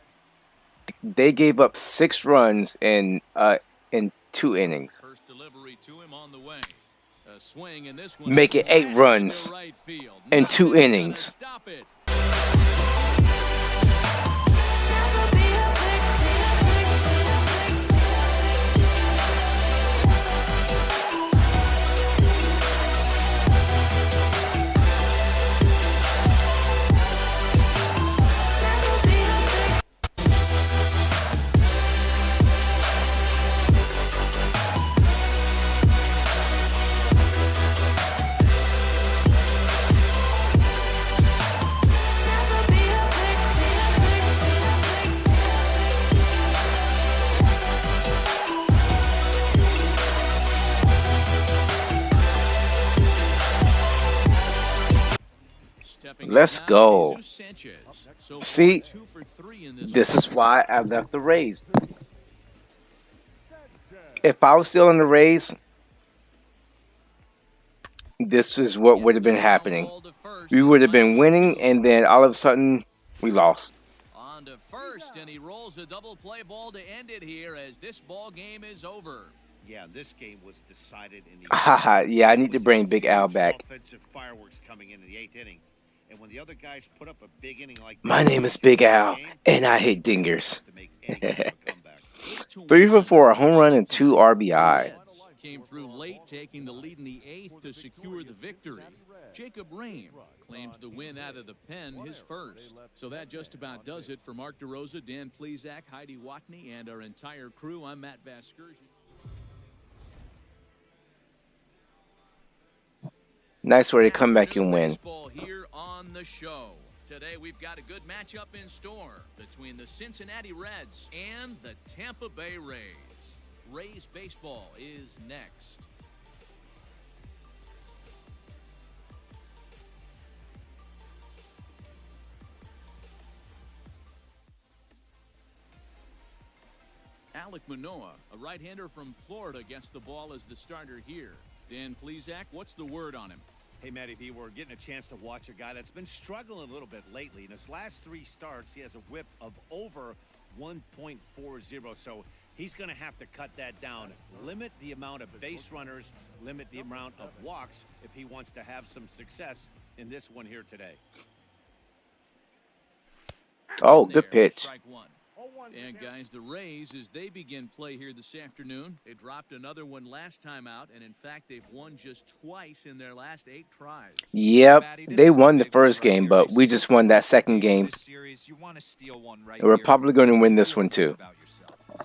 They gave up 6 runs in 2 innings. First delivery to him on the way. A swing, and this one Make it 8 runs in 2 innings. Stop it. Let's go. See, this is why I left the Rays. If I was still in the Rays, this is what would have been happening. We would have been winning, and then all of a sudden, we lost. On to first, and he rolls a double play ball to end it here as this ball game is over. Yeah, this game was decided in the. Haha, yeah, I need to bring Big Al back. Offensive fireworks coming in the 8th inning, and when the other guys put up a big inning like My name is Big Al, and I hit dingers. 3 for 4, a home run and 2 RBI. came through late, taking the lead in the 8th to secure the victory. Jacob Rain claims the win out of the pen, his first. So that just about does it for Mark DeRosa, Dan Plesac, Heidi Watney, and our entire crew. I'm Matt Vasgersian. Nice way to come back and win. Baseball here on the show. Today we've got a good matchup in store between the Cincinnati Reds and the Tampa Bay Rays. Rays baseball is next. Alec Manoa, a right-hander from Florida, gets the ball as the starter here. Dan Plesac, what's the word on him? Hey, Matty V, we're getting a chance to watch a guy that's been struggling a little bit lately. In his last 3 starts, he has a whip of over 1.40, so he's going to have to cut that down. Limit the amount of base runners, limit the amount of walks if he wants to have some success in this one here today. Oh, good pitch. Strike one. And guys, the Rays, as they begin play here this afternoon, they dropped another one last time out, and in fact, they've won just twice in their last 8 tries. Yep, they won the first game, but we just won that second game. We're probably going to win this one too.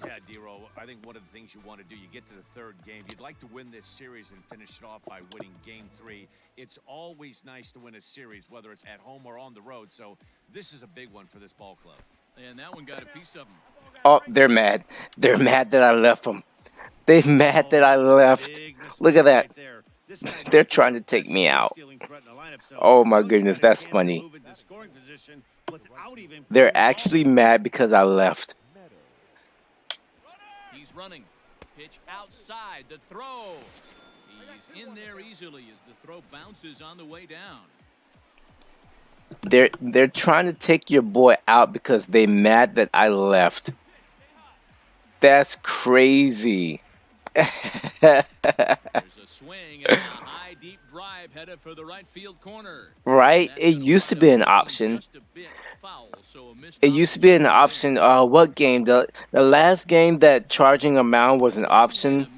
Yeah, Dero, I think one of the things you want to do, you get to the 3rd game, you'd like to win this series and finish it off by winning game 3. It's always nice to win a series, whether it's at home or on the road, so this is a big one for this ball club. And that one got a piece of them. Oh, they're mad. They're mad that I left them. They're mad that I left. Look at that. They're trying to take me out. Oh my goodness, that's funny. They're actually mad because I left. He's running. Pitch outside. The throw. He's in there easily as the throw bounces on the way down. They're trying to take your boy out because they mad that I left. That's crazy. There's a swing and a high deep drive headed for the right field corner. Right? It used to be an option. It used to be an option. What game? The last game that charging a mound was an option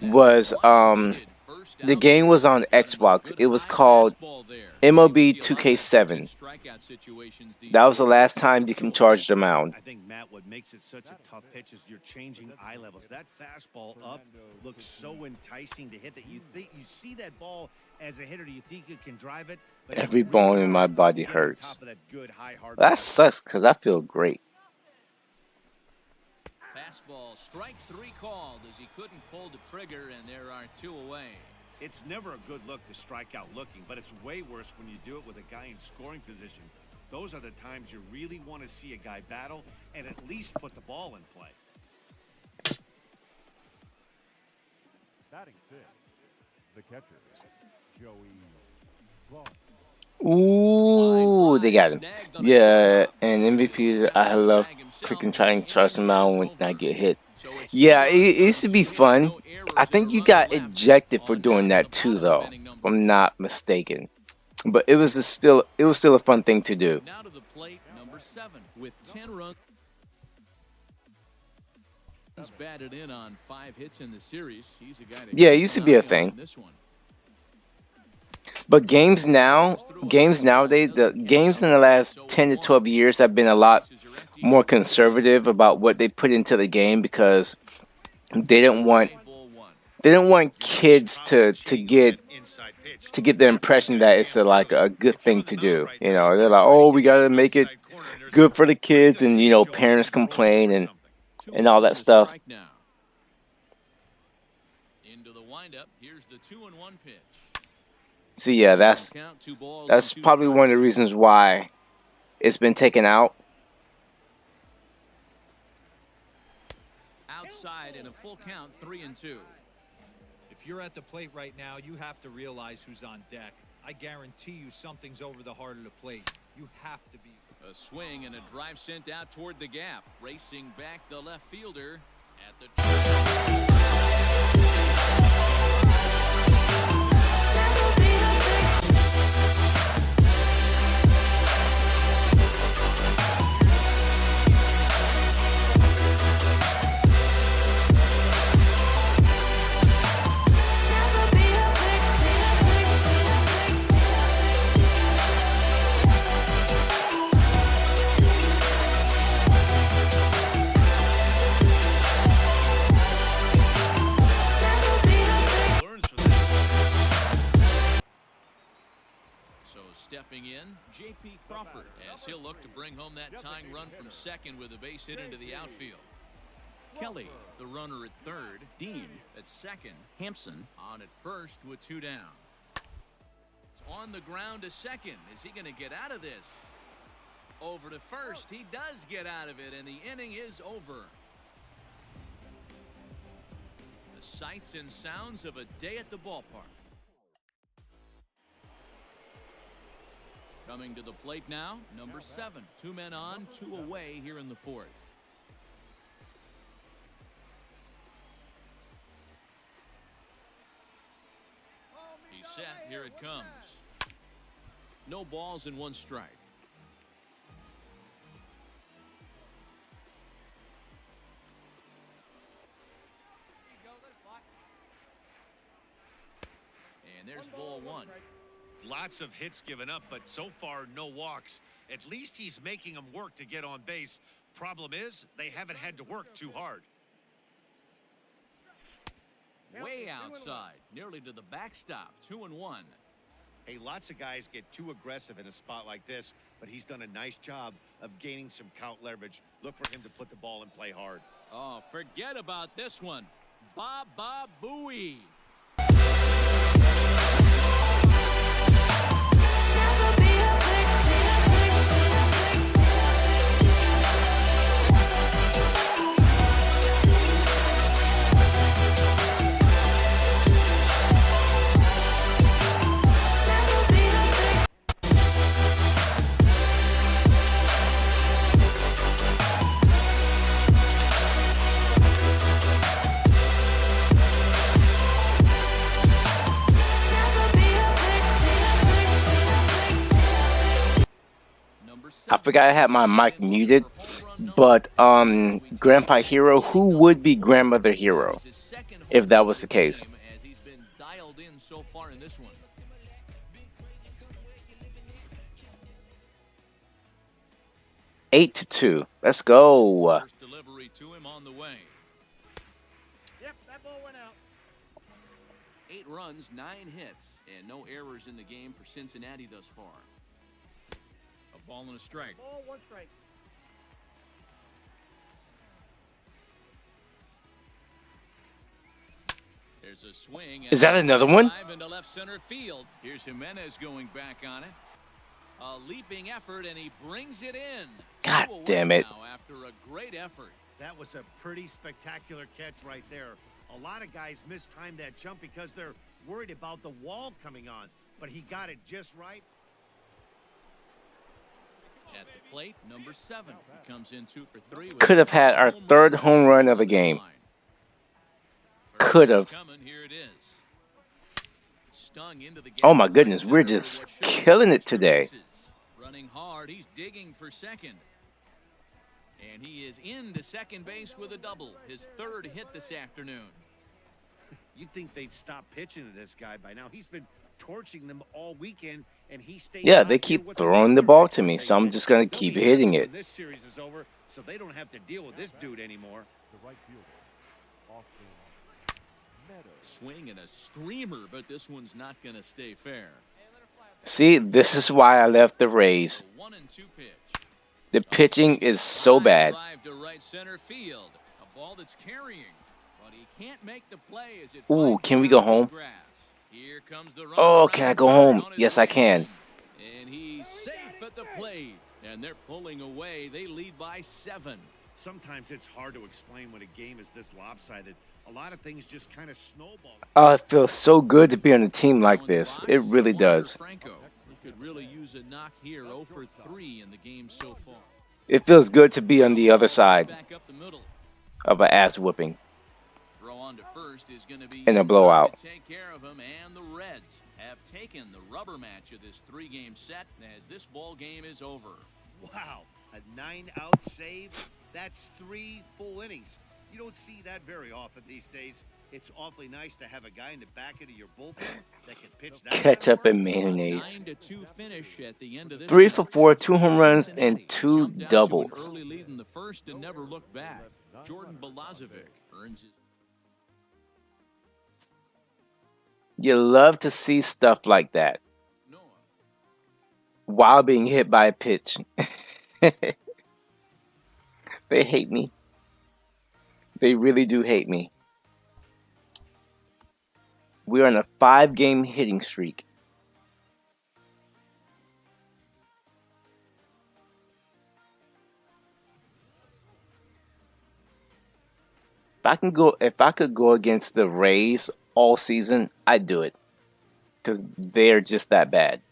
was the game was on Xbox. It was called MLB 2K7. That was the last time you can charge the mound. I think, Matt, what makes it such a tough pitch is you're changing eye levels. That fastball up looks so enticing to hit that you think you see that ball as a hitter. Do you think you can drive it? Every bone in my body hurts. That sucks because I feel great. Fastball, strike 3 called as he couldn't pull the trigger, and there are 2 away. It's never a good look to strike out looking, but it's way worse when you do it with a guy in scoring position. Those are the times you really want to see a guy battle and at least put the ball in play. Batting 6, the catcher, Joey Vaughn. Ooh, they got him. Yeah, and MVP, I love freaking trying to charge him out when I get hit. Yeah, it used to be fun. I think you got ejected for doing that too, though, if I'm not mistaken. But it was still a fun thing to do. Now to the plate, number 7 with 10 runs. He's batted in on 5 hits in the series. He's a guy that Yeah, it used to be a thing. This one. But games nowadays, the games in the last 10 to 12 years have been a lot more conservative about what they put into the game because they didn't want kids to get the impression that it's like a good thing to do. You know, they're like, oh, we got to make it good for the kids, and you know, parents complain and all that stuff. Into the windup. Here's the 2-1 pitch. So yeah, that's probably one of the reasons why it's been taken out. Outside in a full count, 3-2. If you're at the plate right now, you have to realize who's on deck. I guarantee you something's over the heart of the plate. You have to be. A swing and a drive sent out toward the gap. Racing back the left fielder at the. Stepping in, J.P. Crawford, as he'll look to bring home that tying run from second with a base hit into the outfield. Kelly, the runner at third. Dean at second. Hampson on at first with 2 down. On the ground to second. Is he going to get out of this? Over to first. He does get out of it, and the inning is over. The sights and sounds of a day at the ballpark. Coming to the plate now, number 7. 2 men on, 2 away here in the 4th. He's set. Here it comes. No balls and 1 strike. And there's ball 1. Lots of hits given up, but so far no walks. At least he's making them work to get on base. Problem is, they haven't had to work too hard. Way outside, nearly to the backstop. 2-1. Hey, lots of guys get too aggressive in a spot like this, but he's done a nice job of gaining some count leverage. Look for him to put the ball and play hard. Oh, forget about this one. Baba Booey. I forgot I had my mic muted, but Grandpa Hero, who would be Grandmother Hero if that was the case? As he's been dialed in so far in this one. 8-2. Let's go. First delivery to him on the way. Yep, that ball went out. 8 runs, 9 hits, and no errors in the game for Cincinnati thus far. A ball and a strike. Ball, 1 strike. There's a swing. Is that another one? Drive into left center field. Here's Jimenez going back on it. A leaping effort, and he brings it in. God 2 away damn it. now after a great effort. That was a pretty spectacular catch right there. A lot of guys mistime that jump because they're worried about the wall coming on, but he got it just right. At the plate, number 7. He comes in 2 for 3. with Could have had our home 3rd run home run of the on game. line. Could have. Coming, here it is. Stung into the Oh my gap. goodness, we're Center just for what should killing be it today. bases. Running hard, he's digging for second. And he is into second base with a double. His 3rd hit this afternoon. You'd think they'd stop pitching to this guy by now. He's been torching them all weekend, and he stayed. Yeah, out they here keep with throwing the ball to me, so I'm just going to keep He'll be hitting happy it. when this series is over, so they don't have to deal with this dude anymore. The right fielder. Off in Meadows. Swing and a screamer, but this one's not going to stay fair. See, this is why I left the Rays. A 1-2 pitch. The pitching is so bad. Drive to right center field. A ball that's carrying, but he can't make the play as it Ooh, finds can we the go ground home? grass. Here comes the runner Oh, around can I go third home? on his Yes, I way. can. And he's safe at the plate. And they're pulling away. They lead by 7. Sometimes it's hard to explain when a game is this lopsided. A lot of things just kind of snowball. Oh, it feels so good to be on a team like Now in the this. box, It really Wander does. Franco. He could really use a knock here. 0 for 3 in the game so far. It feels good to be on the other side Back up the middle. of an ass whooping. Throw on to first is going to be In a in blowout. time to take care of him, and the Reds have taken the rubber match of this 3-game set as this ball game is over. Wow, a 9-out save? That's 3 full innings. You don't see that very often these days. It's awfully nice to have a guy in the back end of your bullpen that can pitch that. Ketchup and A mayonnaise. 9-2 finish at the end of this 3 for match. 4, 2 home runs, and Cincinnati 2 jumped out to doubles. an early lead in the first and never looked back. Jordan Balazovic earns his. You love to see stuff like that. Noah. while being hit by a pitch. They hate me. They really do hate me. We're on a 5-game hitting streak. If I could go against the Rays all season, I'd do it. Because they're just that bad.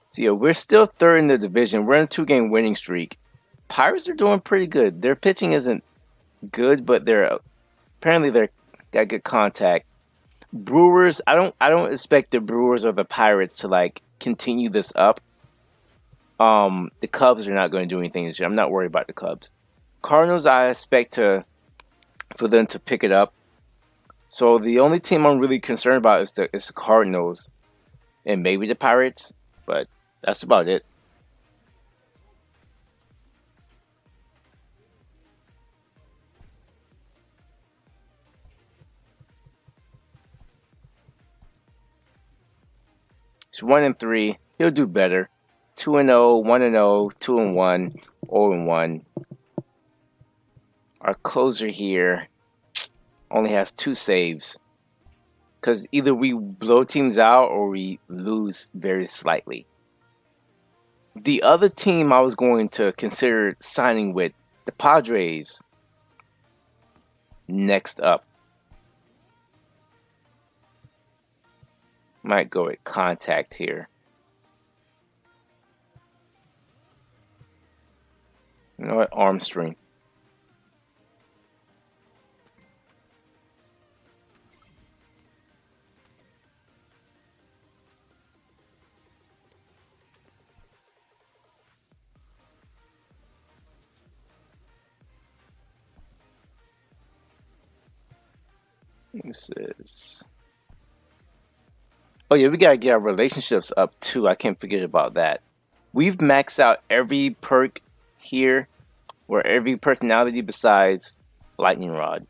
So yeah, we're still third in the division. We're in a 2-game winning streak. Pirates are doing pretty good. Their pitching isn't good, but they're got good contact. Brewers, I don't expect the Brewers or the Pirates to like continue this up. The Cubs are not going to do anything this year. I'm not worried about the Cubs. Cardinals, I expect for them to pick it up. So the only team I'm really concerned about is the Cardinals and maybe the Pirates, but that's about it. It's 1-3. He'll do better. 2-0, 1-0, 2-1, 0-1. Our closer here only has 2 saves. Because either we blow teams out or we lose very slightly. The other team I was going to consider signing with, the Padres, next up. Might go with contact here. You know what? Armstrong. This is... Oh yeah, we gotta get our relationships up too. I can't forget about that. We've maxed out every perk here, or every personality besides Lightning Rod.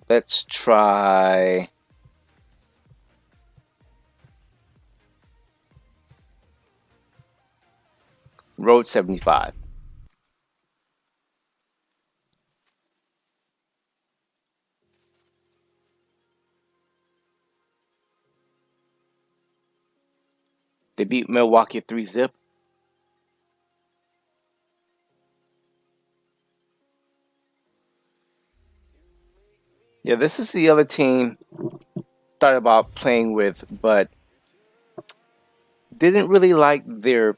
Let's try... Road 75. They beat Milwaukee 3-0. Yeah, this is the other team thought about playing with, but didn't really like their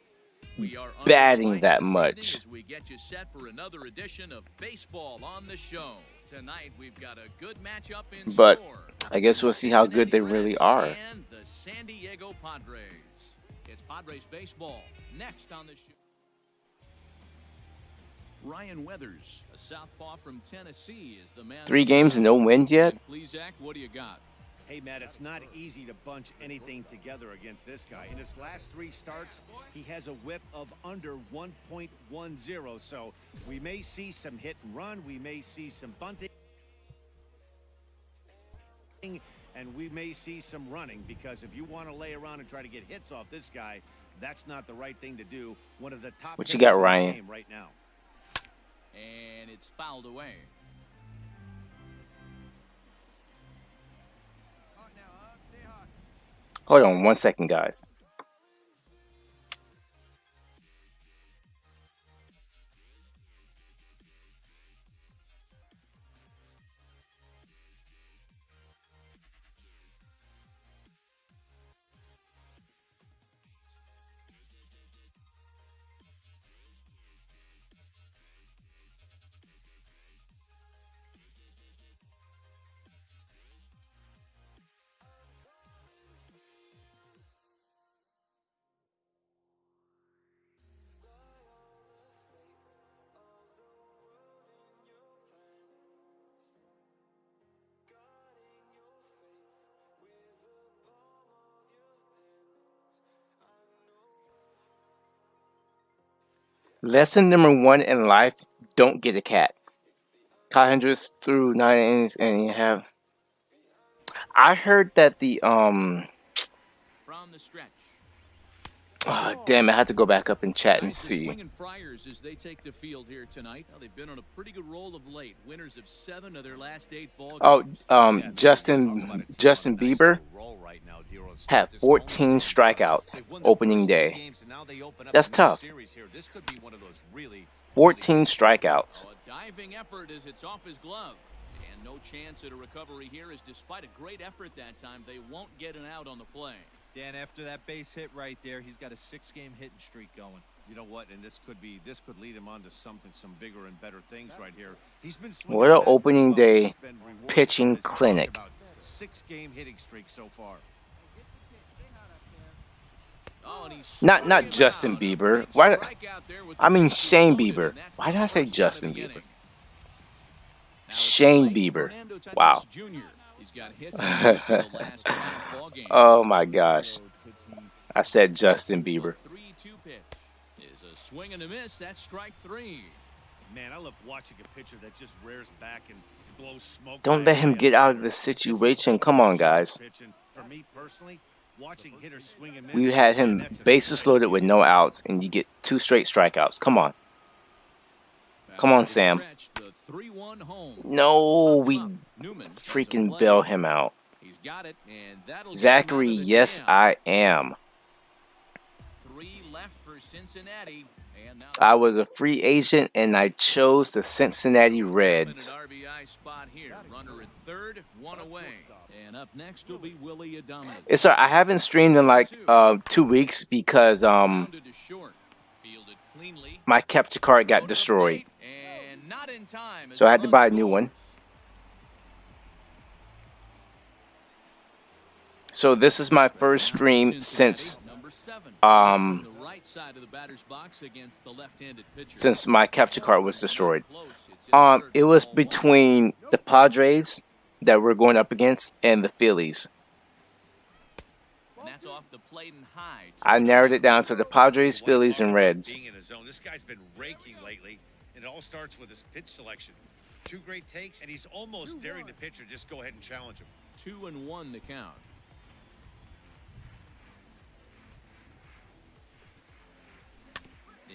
batting that much. As we get you set for another edition of Baseball on the Show. Tonight we've got a good matchup in But store. I guess we'll see how good they really are. And the San Diego Padres. It's Padres baseball next on the show. Ryan Weathers, a southpaw from Tennessee, is the man. 3 games and no wins yet? Please, Zach, what do you got? Hey, Matt, it's not easy to bunch anything together against this guy. In his last 3 starts, he has a whip of under 1.10. So we may see some hit and run. We may see some bunting. And we may see some running, because if you want to lay around and try to get hits off this guy, that's not the right thing to do. One of the top What you got, hitters in the Ryan? game right now. And it's fouled away. Hold on 1 second, guys. Lesson number 1 in life: don't get a cat. Ty Hendricks threw 9 innings, and you have. I heard that the From the stretch. oh, damn it, I had to go back up and chat and Guys, the see. swinging Friars as they take the field here tonight. Now, they've been on a pretty good roll of late. Winners of 7 of their last 8 ball games. Oh, Justin Bieber had 14 strikeouts opening day. That's tough. 14 strikeouts. A diving effort as it's off his glove. And no chance at a recovery here, as despite a great effort that time, they won't get an out on the play. Dan, after that base hit right there, he's got a 6-game hitting streak going. You know what? And this could lead him on to some bigger and better things right here. He's been What an opening day pitching clinic. About 6-game hitting streak so far. Oh, and he's Not Justin Bieber. Why? I mean Shane Bieber. Why did I say Justin Bieber? Shane Bieber. Wow. He's got hits in the last 5 ball games. Oh my gosh. I said Justin Bieber. 3-2 pitch is a swing and a miss. That's strike 3. Man, I love watching a pitcher that just rears back and blows smoke. Don't let him get out of the situation. Come on, guys. For me personally, watching hitters swing and miss, We had him bases loaded with no outs, and you get 2 straight strikeouts. Come on. Come on, Sam. The 3-1 home. No, we Newman freaking bail him out. He's got it, and that'll get him Zachary, out of the yes, jam. I am. 3 left for Cincinnati. And now I was a free agent, and I chose the Cincinnati Reds. an RBI spot here. Runner at third, 1 away. And up next will be Willie Adames. It's all right. I haven't streamed in like 2 weeks because Grounded to short. Fielded cleanly. my capture card got destroyed. And not in time. So I had to buy a new one. So this is my first stream since since my capture card was destroyed. It was between the Padres that we're going up against and the Phillies. That's off the plate and high. I narrowed it down to the Padres, Phillies, and Reds. Being in his zone, this guy's been raking lately, and it all starts with his pitch selection. 2 great takes, and he's almost daring the pitcher just go ahead and challenge him. 2-1 the count.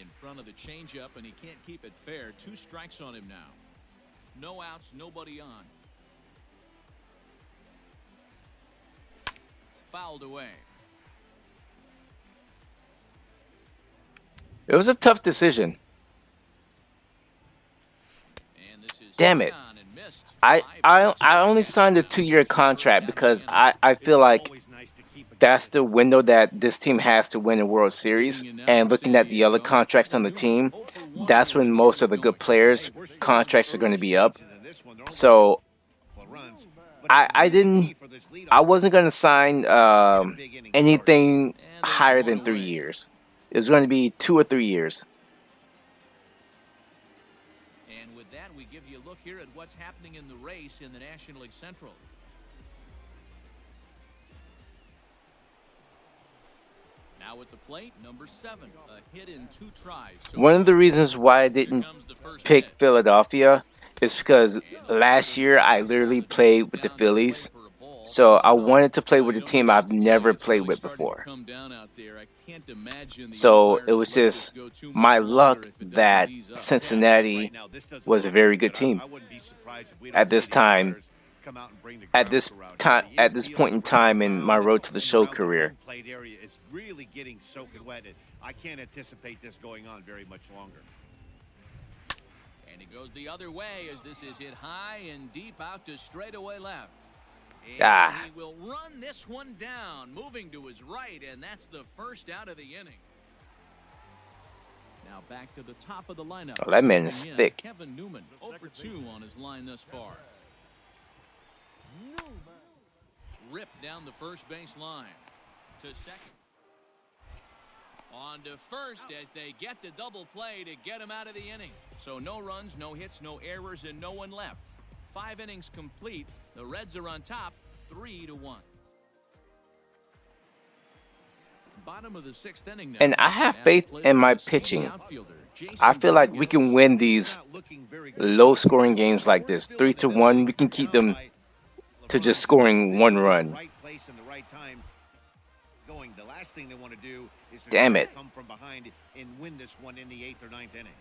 In front of the changeup, and he can't keep it fair. 2 strikes on him now. No outs, nobody on. Fouled away. It was a tough decision. And this is Damn it. on and missed. I only signed a 2-year contract because I feel like that's the window that this team has to win a World Series. And looking at the other contracts on the team, that's when most of the good players' contracts are going to be up. So I wasn't going to sign anything higher than 3 years. It was going to be 2 or 3 years. And with that, we give you a look here at what's happening in the race in the National League Central. Now at the plate, number 7, a hit in 2 tries. So One of the reasons why I didn't pick Philadelphia is because last year I literally played with the Phillies. So I wanted to play with a team I've never played with before. So it was just my luck that Cincinnati was a very good team at this time. At this point in time in my road to the show career. Plate area is really getting soaking wet. I can't anticipate this going on very much longer. And he goes the other way as this is hit high and deep out to straightaway left. And he will run this one down, moving to his right, and that's the first out of the inning. Now back to the top of the lineup. Oh, that man is thick. Kevin Newman, 0 for 2 on his line thus far. Ripped down the first base line to second. On to first as they get the double play to get him out of the inning. So no runs, no hits, no errors, and no one left. 5 innings complete. The Reds are on top, 3-1. Bottom of the 6th inning now. And I have faith in my pitching. I feel like we can win these low-scoring games like this. 3-1, we can keep them to just scoring one run. The last thing they want to do is Damn it. come from behind and win this one in the 8th or 9th inning.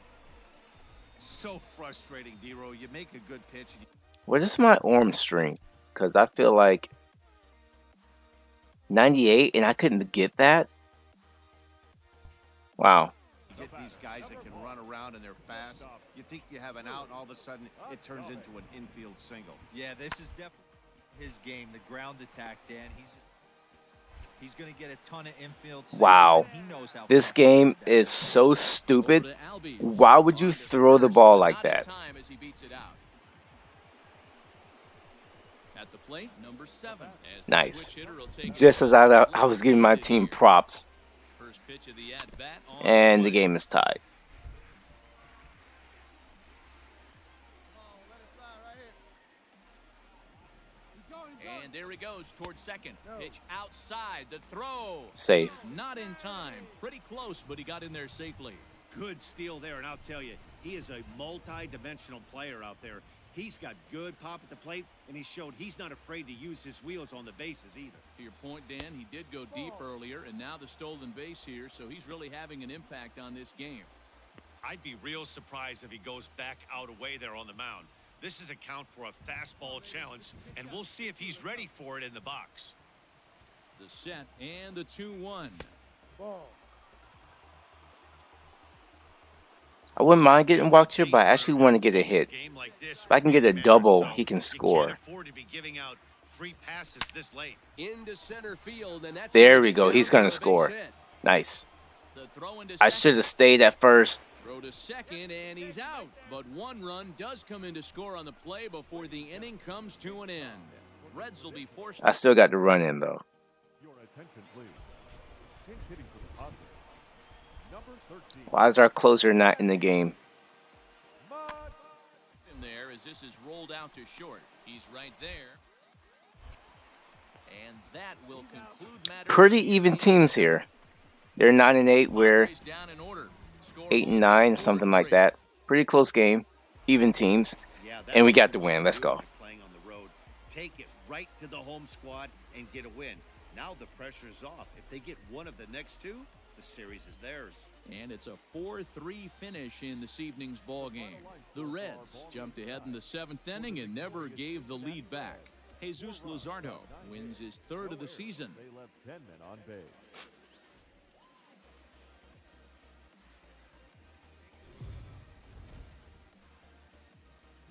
So frustrating, Dero. You make a good pitch. What is my arm strength? Because I feel like 98 and I couldn't get that. Wow. You get these guys that can run around and they're fast. You think you have an out, and all of a sudden it turns into an infield single. Yeah, this is definitely his game, the ground attack, Dan. He's going to get a ton of infield singles. Wow. He knows how This game is so stupid. Why would you throw the ball like that? At the plate, number 7. Nice. Just as I was giving my team props. First pitch of the at-bat on And the game is tied. And there he goes towards second. Pitch outside. The throw. Safe. Not in time. Pretty close, but he got in there safely. Good steal there, and I'll tell you, he is a multi-dimensional player out there. He's got good pop at the plate, and he showed he's not afraid to use his wheels on the bases either. To your point, Dan, he did go deep earlier, and now the stolen base here, so he's really having an impact on this game. I'd be real surprised if he goes back out away there on the mound. This is a count for a fastball challenge, and we'll see if he's ready for it in the box. The set and the 2-1. I wouldn't mind getting walked here, but I actually want to get a hit. If I can get a double, he can score. Into center field, and that's There we go. He's going to score. Nice. I should have stayed at first. Throw to second, and he's out. But one run does come in to score on the play before the inning comes to an end. Reds will be forced. I still got the run in, though. Your attention, please. Pinch hitting for the Padres. Number 13. Why is our closer not in the game? In there as this is rolled out to short. He's right there. And that will conclude matters. Pretty even teams here. They're 9-8. We're Down in order. 8-9, something like that. Pretty close game. Even teams. And we got the win. Let's go. Playing on the road. Take it right to the home squad and get a win. Now the pressure's off. If they get one of the next two, the series is theirs. And it's a 4-3 finish in this evening's ball game. The Reds jumped ahead in the 7th inning and never gave the lead back. Jesus Luzardo wins his 3rd of the season. They left 10 men on base.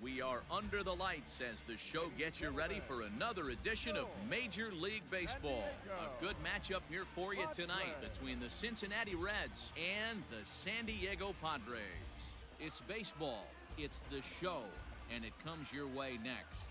We are under the lights as the show gets you ready for another edition of Major League Baseball. A good matchup here for you tonight between the Cincinnati Reds and the San Diego Padres. It's baseball, it's the show, and it comes your way next.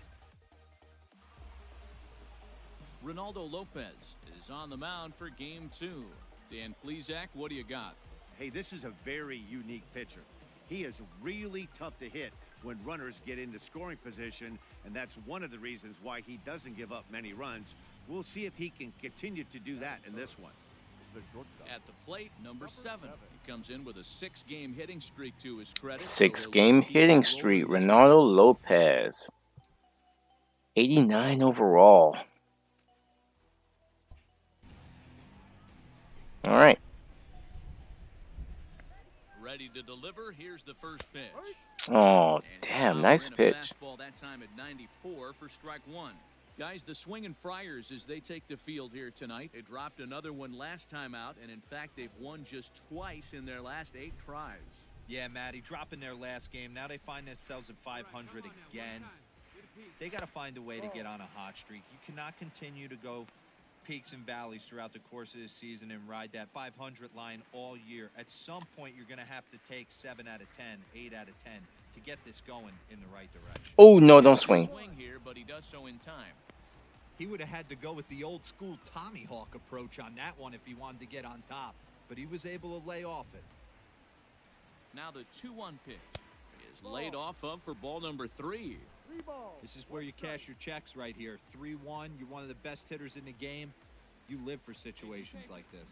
Ronaldo Lopez is on the mound for Game 2. Dan Plesac, what do you got? Hey, this is a very unique pitcher. He is really tough to hit when runners get into scoring position, and that's one of the reasons why he doesn't give up many runs. We'll see if he can continue to do that in this one. At the plate, number 7. He comes in with a 6-game hitting streak to his credit. 6-game hitting streak. Ronaldo Lopez. 89 overall. All right. Ready to deliver. Here's the first pitch. Oh, damn. Nice pitch. That time at 94 for strike 1. Guys, the swinging Friars as they take the field here tonight. They dropped another one last time out, and in fact, they've won just twice in their last 8 tries. Yeah, Matty, dropping their last game. Now they find themselves at 500 again. They got to find a way to get on a hot streak. You cannot continue to go peaks and valleys throughout the course of the season and ride that 500 line all year. At some point, you're going to have to take 7 out of 10, 8 out of 10 to get this going in the right direction. Oh, no, don't swing. Here, but he does so in time. He would have had to go with the old school Tommy Hawk approach on that one if he wanted to get on top, but he was able to lay off it. Now the 2-1 pitch is laid off of for ball number 3. This is where you cash your checks right here. 3-1. You're one of the best hitters in the game. You live for situations like this.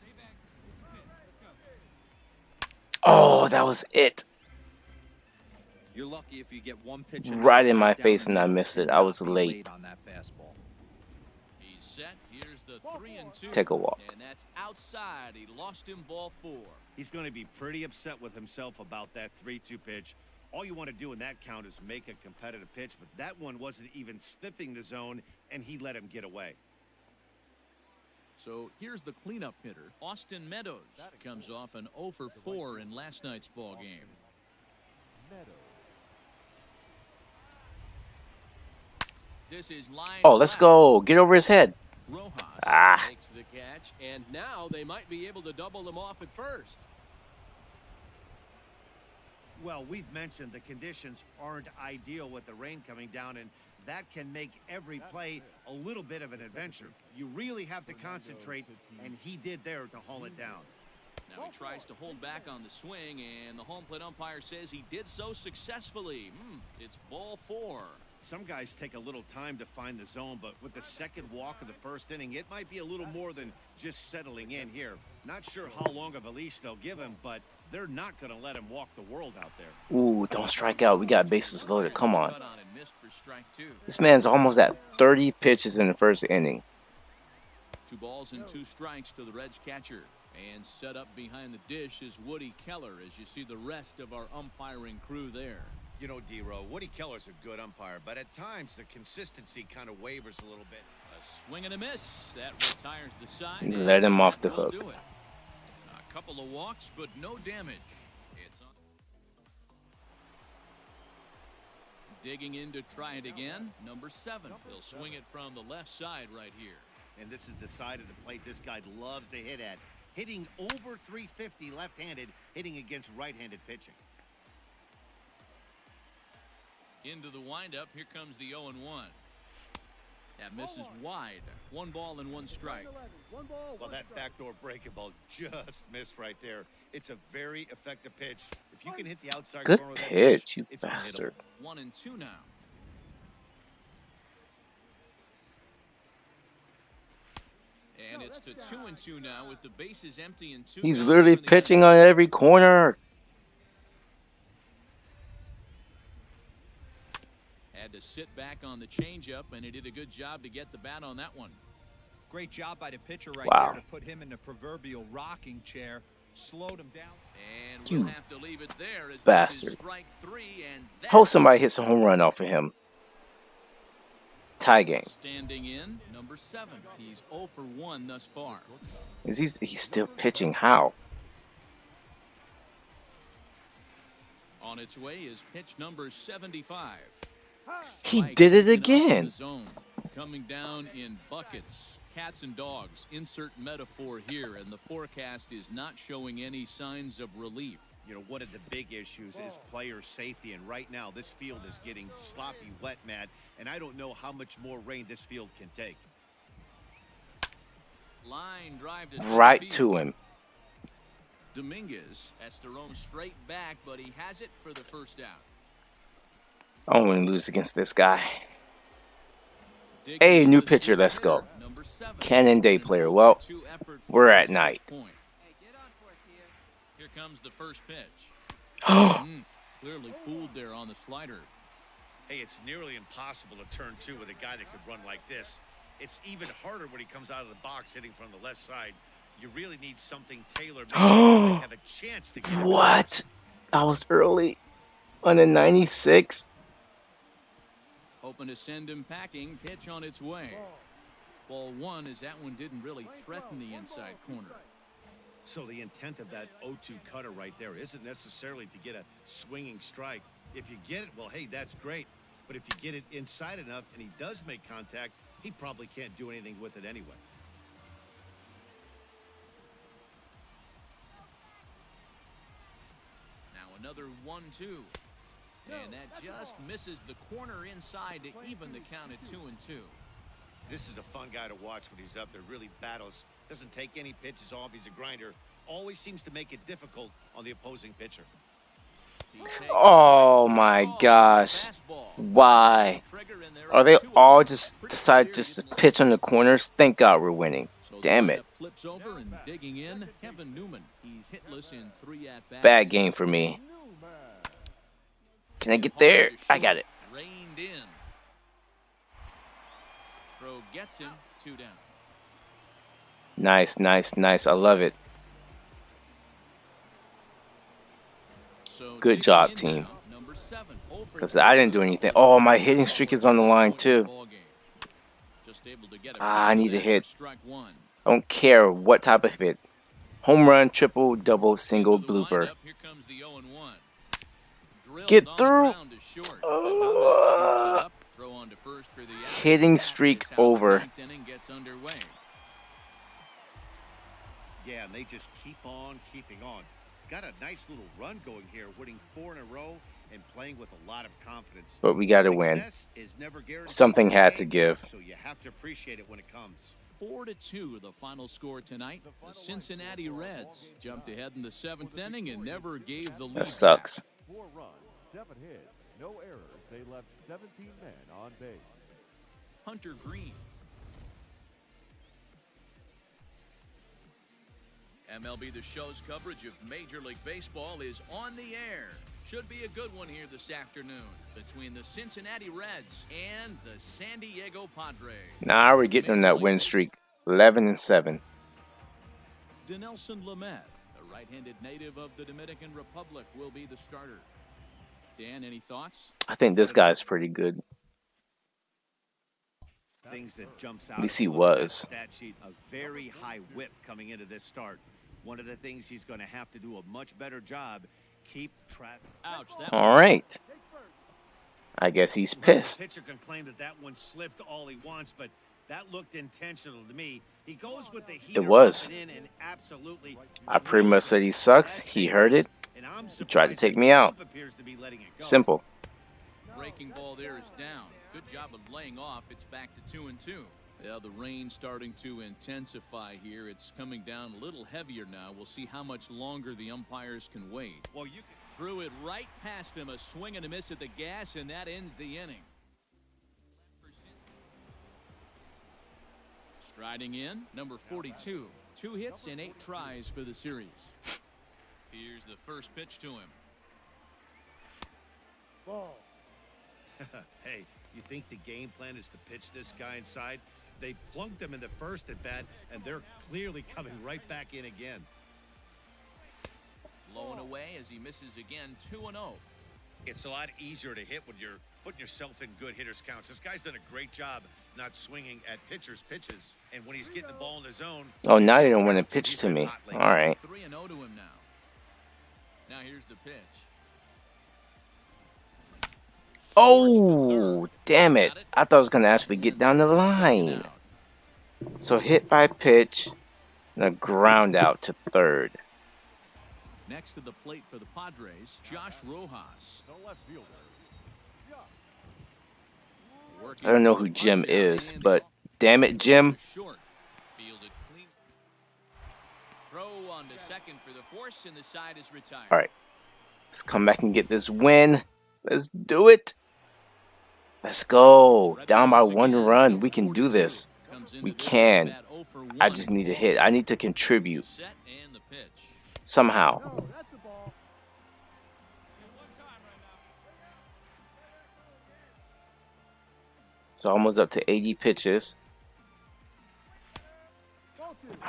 Oh, that was it. You're lucky if you get one pitch Right in my down face the and I middle missed it. and I not was be late. on that fastball. He's set. Here's the 3-2. Take a walk. And that's outside. He lost him ball 4. He's going to be pretty upset with himself about that 3-2 pitch. All you want to do in that count is make a competitive pitch, but that one wasn't even sniffing the zone, and he let him get away. So here's the cleanup hitter, Austin Meadows. Comes off an 0 for 4 in last night's ball game. This is line Oh, let's left. go. Get over his head. Rojas Ah. makes the catch, and now they might be able to double them off at first. Well, we've mentioned the conditions aren't ideal with the rain coming down, and that can make every play a little bit of an adventure. You really have to concentrate, and he did there to haul it down. Now he tries to hold back on the swing, and the home plate umpire says he did so successfully. It's ball 4. Some guys take a little time to find the zone, but with the second walk of the first inning, it might be a little more than just settling in here. Not sure how long of a leash they'll give him, but they're not going to let him walk the world out there. Ooh, don't strike out. We got bases loaded. Come on. Cut on and missed for strike 2. This man's almost at 30 pitches in the first inning. 2 balls and 2 strikes to the Reds catcher. And set up behind the dish is Woody Keller, as you see the rest of our umpiring crew there. You know, D-Row, Woody Keller's a good umpire, but at times the consistency kind of wavers a little bit. A swing and a miss. That retires the side. Let him off the Will hook. do it. A couple of walks, but no damage. It's on. Digging in to try it again. Number 7. He'll swing it from the left side right here. And this is the side of the plate this guy loves to hit at. Hitting over 350 left-handed, hitting against right-handed pitching. Into the windup. Here comes the 0-1. That misses wide. 1 ball and 1 strike. Well, that backdoor breaking ball just missed right there. It's a very effective pitch. If you can hit the outside Good corner of that pitch, you it's bastard. 1-2 now. And it's to 2-2 now with the bases empty and 2. He's literally pitching on every corner. Had to sit back on the changeup, and he did a good job to get the bat on that one. Great job by the pitcher right Wow. there to put him in the proverbial rocking chair, slowed him down. And You we'll have to leave it there as bastard. this is strike 3, and Hope somebody hits a home run off of him. Tie game. standing in, number 7. He's 0 for 1 thus far. He's still pitching? How? On its way is pitch number 75. He Mike did it in off again. the zone, coming down in buckets, cats and dogs. Insert metaphor here, and the forecast is not showing any signs of relief. You know, one of the big issues is player safety, and right now this field is getting sloppy wet, Matt, and I don't know how much more rain this field can take. Line drive to Right center to field. him. Dominguez has to roam straight back, but he has it for the first out. I don't want to lose against this guy. Digging Hey, in new the pitcher, let's hitter, go. number 7. Cannon Day player. Well, 2 effort we're at at this night. point. Here comes the first pitch. Oh, Clearly fooled there on the slider. Hey, it's nearly impossible to turn 2 with a guy that could run like this. It's even harder when he comes out of the box hitting from the left side. You really need something tailor-made to have a chance to get it. what? I was early on a 96. Hoping to send him packing. Pitch on its way. Ball 1 as that one didn't really threaten the inside corner. So the intent of that 0-2 cutter right there isn't necessarily to get a swinging strike. If you get it, well, hey, that's great. But if you get it inside enough and he does make contact, he probably can't do anything with it anyway. Now another 1-2. And that just misses the corner inside to even the count at 2-2. This is a fun guy to watch when he's up there. Really battles. Doesn't take any pitches off. He's a grinder. Always seems to make it difficult on the opposing pitcher. He takes Oh strike my three. gosh. Fastball. Why? Trigger, and there are they 2 all away. just Pretty decide clear just to didn't pitch on the corners? Thank God we're winning. So Damn it. lineup flips over and digging in, Kevin Newman. He's hitless in 3 at-bats. Bad game for me. Can I get there? I got it. Reined in. Throw gets him, 2 down. Nice, nice, nice. I love it. So Good digging job, in team. now, number 7. Because I didn't do anything. Oh, my hitting streak is on the line, too. Just able to get a I need a hit. strike 1. I don't care what type of hit. Home run, triple, double, single, Into the blooper. lineup, here comes the 0-1. Drilled Get on the through. ground to short. Scoops it up. Throw on to first for the out. Hitting That streak is how the over. 9th inning gets underway. Yeah, and they just keep on keeping on. Got a nice little run going here, winning 4 in a row and playing with a lot of confidence. But we got to win. Success is never guaranteed Something in this had to game, give. So you have to appreciate it when it comes. 4-2, the final score tonight. The Cincinnati Reds jumped ahead in the 7th inning and never gave the lead That sucks. 4 runs, 7 hits, no errors. They left 17 men on base. back. Hunter Green. MLB The Show's coverage of Major League Baseball is on the air. Should be a good one here this afternoon between the Cincinnati Reds and the San Diego Padres. Now we're getting on that win streak. 11-7. Dinelson Lamet, a right-handed native of the Dominican Republic, will be the starter. Dan, any thoughts? I think this guy's pretty good. Things that jumps out. At least he if you look at that was. Stat sheet, a very high whip coming into this start. One of the things he's going to have to do a much better job. Keep track. Ouch. That All right. I guess he's The pissed. pitcher can claim that that one slipped all he wants, but that looked intentional to me. He goes with the heater was. up and in and absolutely. I pretty much said he sucks. He heard it. And I'm He tried to surprised take that me out. Trump appears to be letting it go. Simple. breaking ball there is down. Good job of laying off. It's back to 2-2. Yeah, the rain starting to intensify here. It's coming down a little heavier now. We'll see how much longer the umpires can wait. Well, you Threw it right past him. A swing and a miss at the gas, and that ends the inning. Striding in, number 42. 2 hits and 8 tries for the series. Here's the first pitch to him. Ball. Hey, you think the game plan is to pitch this guy inside? They plunked him in the first at bat, and they're clearly coming right back in again. Low and away as he misses again. 2-0. It's a lot easier to hit when you're putting yourself in good hitters' counts. This guy's done a great job not swinging at pitchers' pitches, and when he's getting the ball in the zone. Oh, now you don't want to pitch to me. All right. 3-0 to him now. Now here's the pitch. Oh, damn it. I thought I was going to actually get down the line. So hit by pitch and a ground out to third. Next to the plate for the Padres, Josh Rojas. The left fielder. I don't know who Jim is, but damn it, Jim. Short. Fielded clean. Throw on to second for the force, and the side is retired. All right. Let's come back and get this win. Let's do it. Let's go. Down by 1 run. We can do this. We can. I just need a hit. I need to contribute Set and the pitch. somehow. No, that's the ball. So almost up to 80 pitches.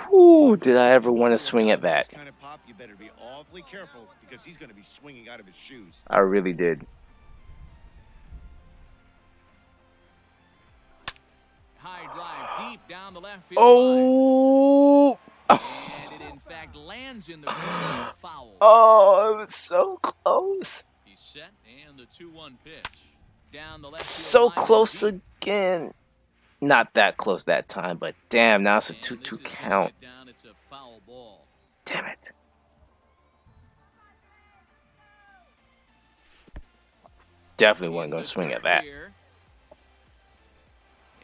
Whew, did I ever want to swing at that? Kind of pop, you better be awfully careful because he's going to be swinging out of his shoes. I really did. High drive deep down the left field Oh! line. And it in fact lands in the corner. Foul. Oh, it was so close. He's set and the 2-1 pitch. Down the left So field line, close deep. again. Not that close that time, but damn, now it's a And this 2-2 is gonna count. get down. It's a foul ball. Damn it. Definitely wasn't going to swing at that.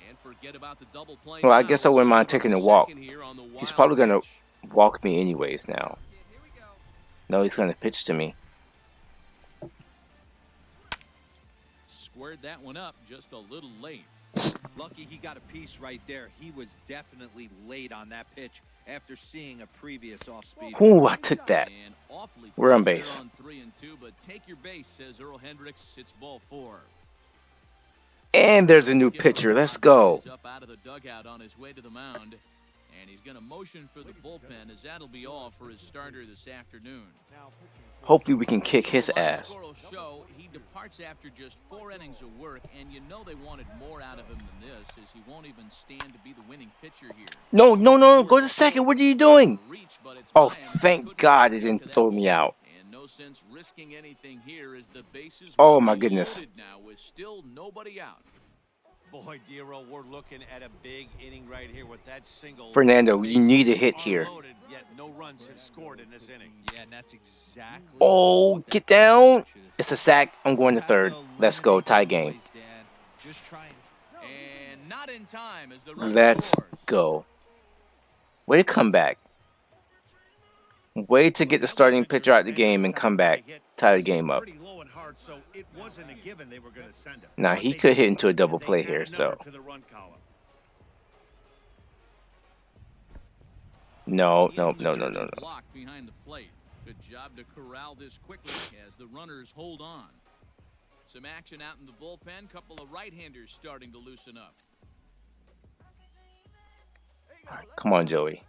And forget about the double play Well, I now. guess I wouldn't mind taking a walk. Second here on the He's wild probably going to pitch. walk me anyways now. No, he's going to pitch to me. Squared that one up just a little late. Lucky he got a piece right there. He was definitely late on that pitch after seeing a previous off-speed. Ooh, I took that. And awfully We're on close base. there on 3 and 2, but take your base, says Earl Hendricks. It's ball 4. And there's a new pitcher. Let's go. He's up out of the dugout on his way to the mound, and he's going to motion for the bullpen, as that'll be all for his starter this afternoon. Hopefully we can kick his ass. Score will show he departs after just 4 innings of work, and you know they wanted more out of him than this, as he won't even stand to be the winning pitcher here. No, no, no. Go to second. What are you doing? Reach, but it's Oh, by him. thank Couldn't God get it to didn't that throw me ball. out. And no sense risking anything here, as the bases Oh, will my be goodness. loaded now with still nobody out. Boy, Dero, we're looking at a big inning right here with that single. Fernando, you need a hit here. Unloaded, yet no runs have scored in this inning. Yeah, and that's exactly. Oh, what get that down. pitch is. It's a sack. I'm going to third. Let's go. Tie game. Just try and And not in time as the run Let's scores. go. Way to come back. Way to get the starting pitcher out of the game and come back. Tie the game up. Pretty low and hard, so it wasn't a given they were going to send him. Now, he could hit into a double play here, so. No, no, no, no, no, no. Block behind the plate. Good job to corral this quickly as the runners hold on. Some action out in the bullpen. Couple of right-handers starting to loosen up. All right, come on, Joey.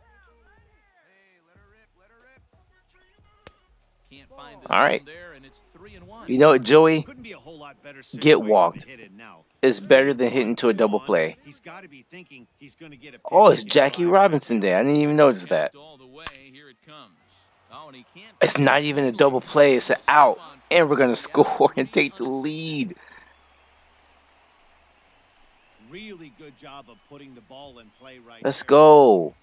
Can't find the All right. zone there, and it's 3-1. You know what, Joey? Couldn't be a whole lot better Get situation walked. to hit it now. It's better than hitting to a double play. He's got to be thinking he's going to get a Oh, pitch it's in Jackie five. Robinson Day. I didn't even notice that. All the way. Here it comes. Oh, and he can't. It's not even a double play. It's an out. And we're going to score and take the lead. Really good job of putting the ball in play right Let's there. go.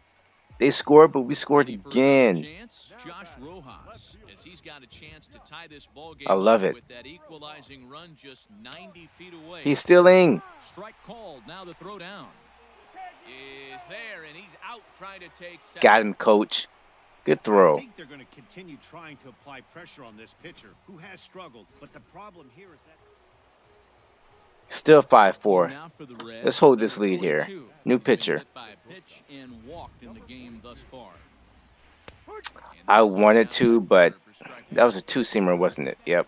They scored, but we scored Ready for again. another chance? Josh Rojas, as he's got a chance to tie this ball game I love up it. with that equalizing run just 90 feet away. He's stealing. Strike called. Now the throw down is there, and he's out trying to take second. Got him, coach. Good I throw. think they're going to continue trying to apply pressure on this pitcher who has struggled, but the problem here is that Still 5-4. Now for the Reds, Let's hold this number lead here. 42. New He's been pitcher. hit by a pitch and walked in the game thus far. And I those are wanted down to, but for strike that was a two-seamer, wasn't it? Yep.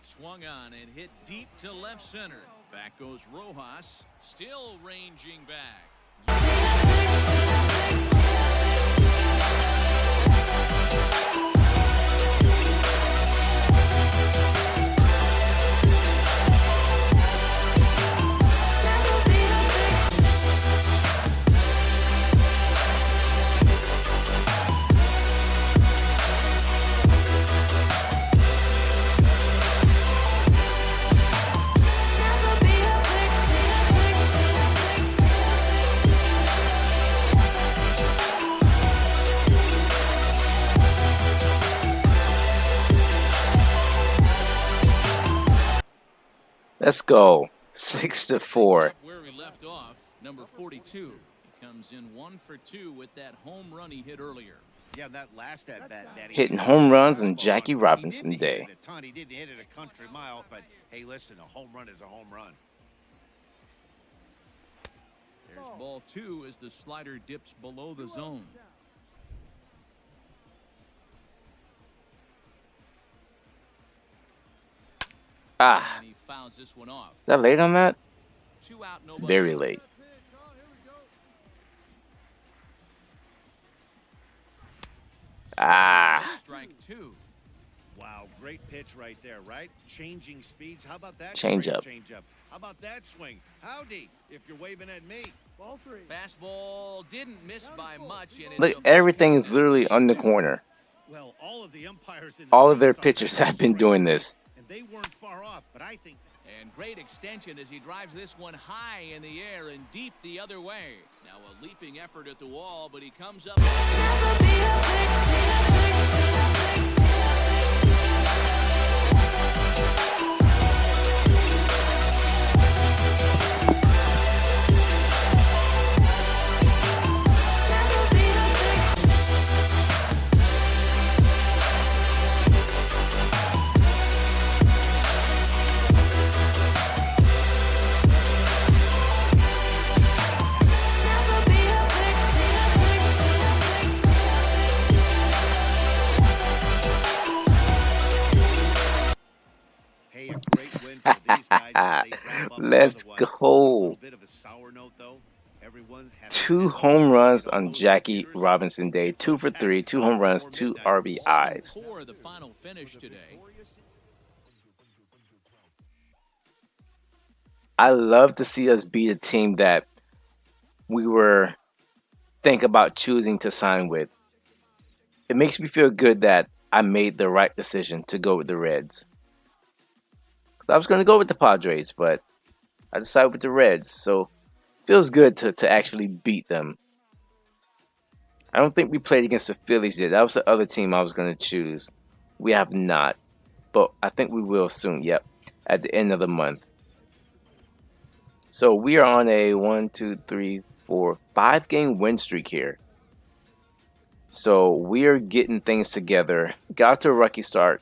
Swung on and hit deep to left center. Back goes Rojas, still ranging back. Let's go. 6-4. Up where we left off, number 42. He comes in 1 for 2 with that home run he hit earlier. yeah, that last at bat, Daddy. Hitting home runs on Jackie Robinson He didn't hit Day. it a ton. He didn't hit it a country mile, but hey, listen, a home run is a home run. There's ball 2 as the slider dips below the zone. Ah, And he fouls this one off. is that late on that? 2 out, nobody. Very late. Ah, Strike 2. Wow, great pitch right there, right? Changing speeds. How about that? Change great up. Change up. How about that swing? Howdy, if you're waving at me. Ball 3. Fastball didn't miss by much. And it's look, a- everything is literally on the corner. Well, all of the umpires in the All of their series pitchers are have been doing this. and they weren't far off, but I think And great extension as he drives this one high in the air and deep the other way. Now a leaping effort at the wall, but he comes up. win for these guys as they wrap up Let's otherwise a go. little bit of a sour note, though. Everyone has 2 been home runs on on those Jackie computers. Robinson Day. 2 for 3, 2 home runs, 2 RBIs. 7-4 the final finish today. I love to see us beat a team that we were think about choosing to sign with. It makes me feel good that I made the right decision to go with the Reds. 'Cause I was going to go with the Padres, but I decided with the Reds. So it feels good to actually beat them. I don't think we played against the Phillies yet. That was the other team I was going to choose. We have not. But I think we will soon. Yep. At the end of the month. So we are on a 1, 2, 3, 4, 5-game win streak here. So we are getting things together. Got to a rocky start,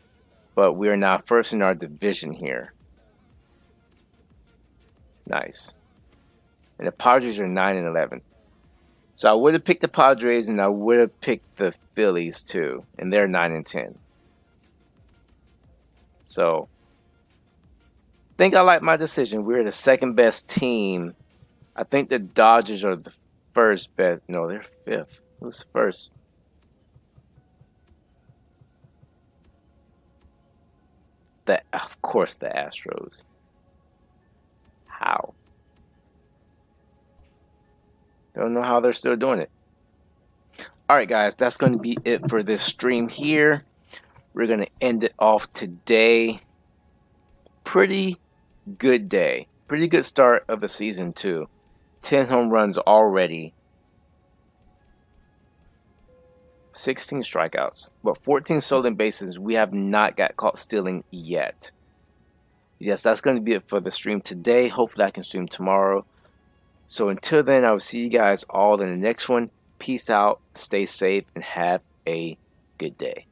but we are now first in our division here. Nice. And the Padres are 9 and 11. So I would have picked the Padres and I would have picked the Phillies too, and they're 9 and 10. So I think I like my decision. We're the second best team. I think the Dodgers are the first best. No, they're fifth. Who's first? Of course, the Astros. How? Don't know how they're still doing it. Alright, guys, that's going to be it for this stream here. We're going to end it off today. Pretty good day. Pretty good start of the season, too. 10 home runs already. 16 strikeouts. But 14 stolen bases. We have not got caught stealing yet. Yes, that's going to be it for the stream today. Hopefully I can stream tomorrow. So until then, I will see you guys all in the next one. Peace out, stay safe, and have a good day.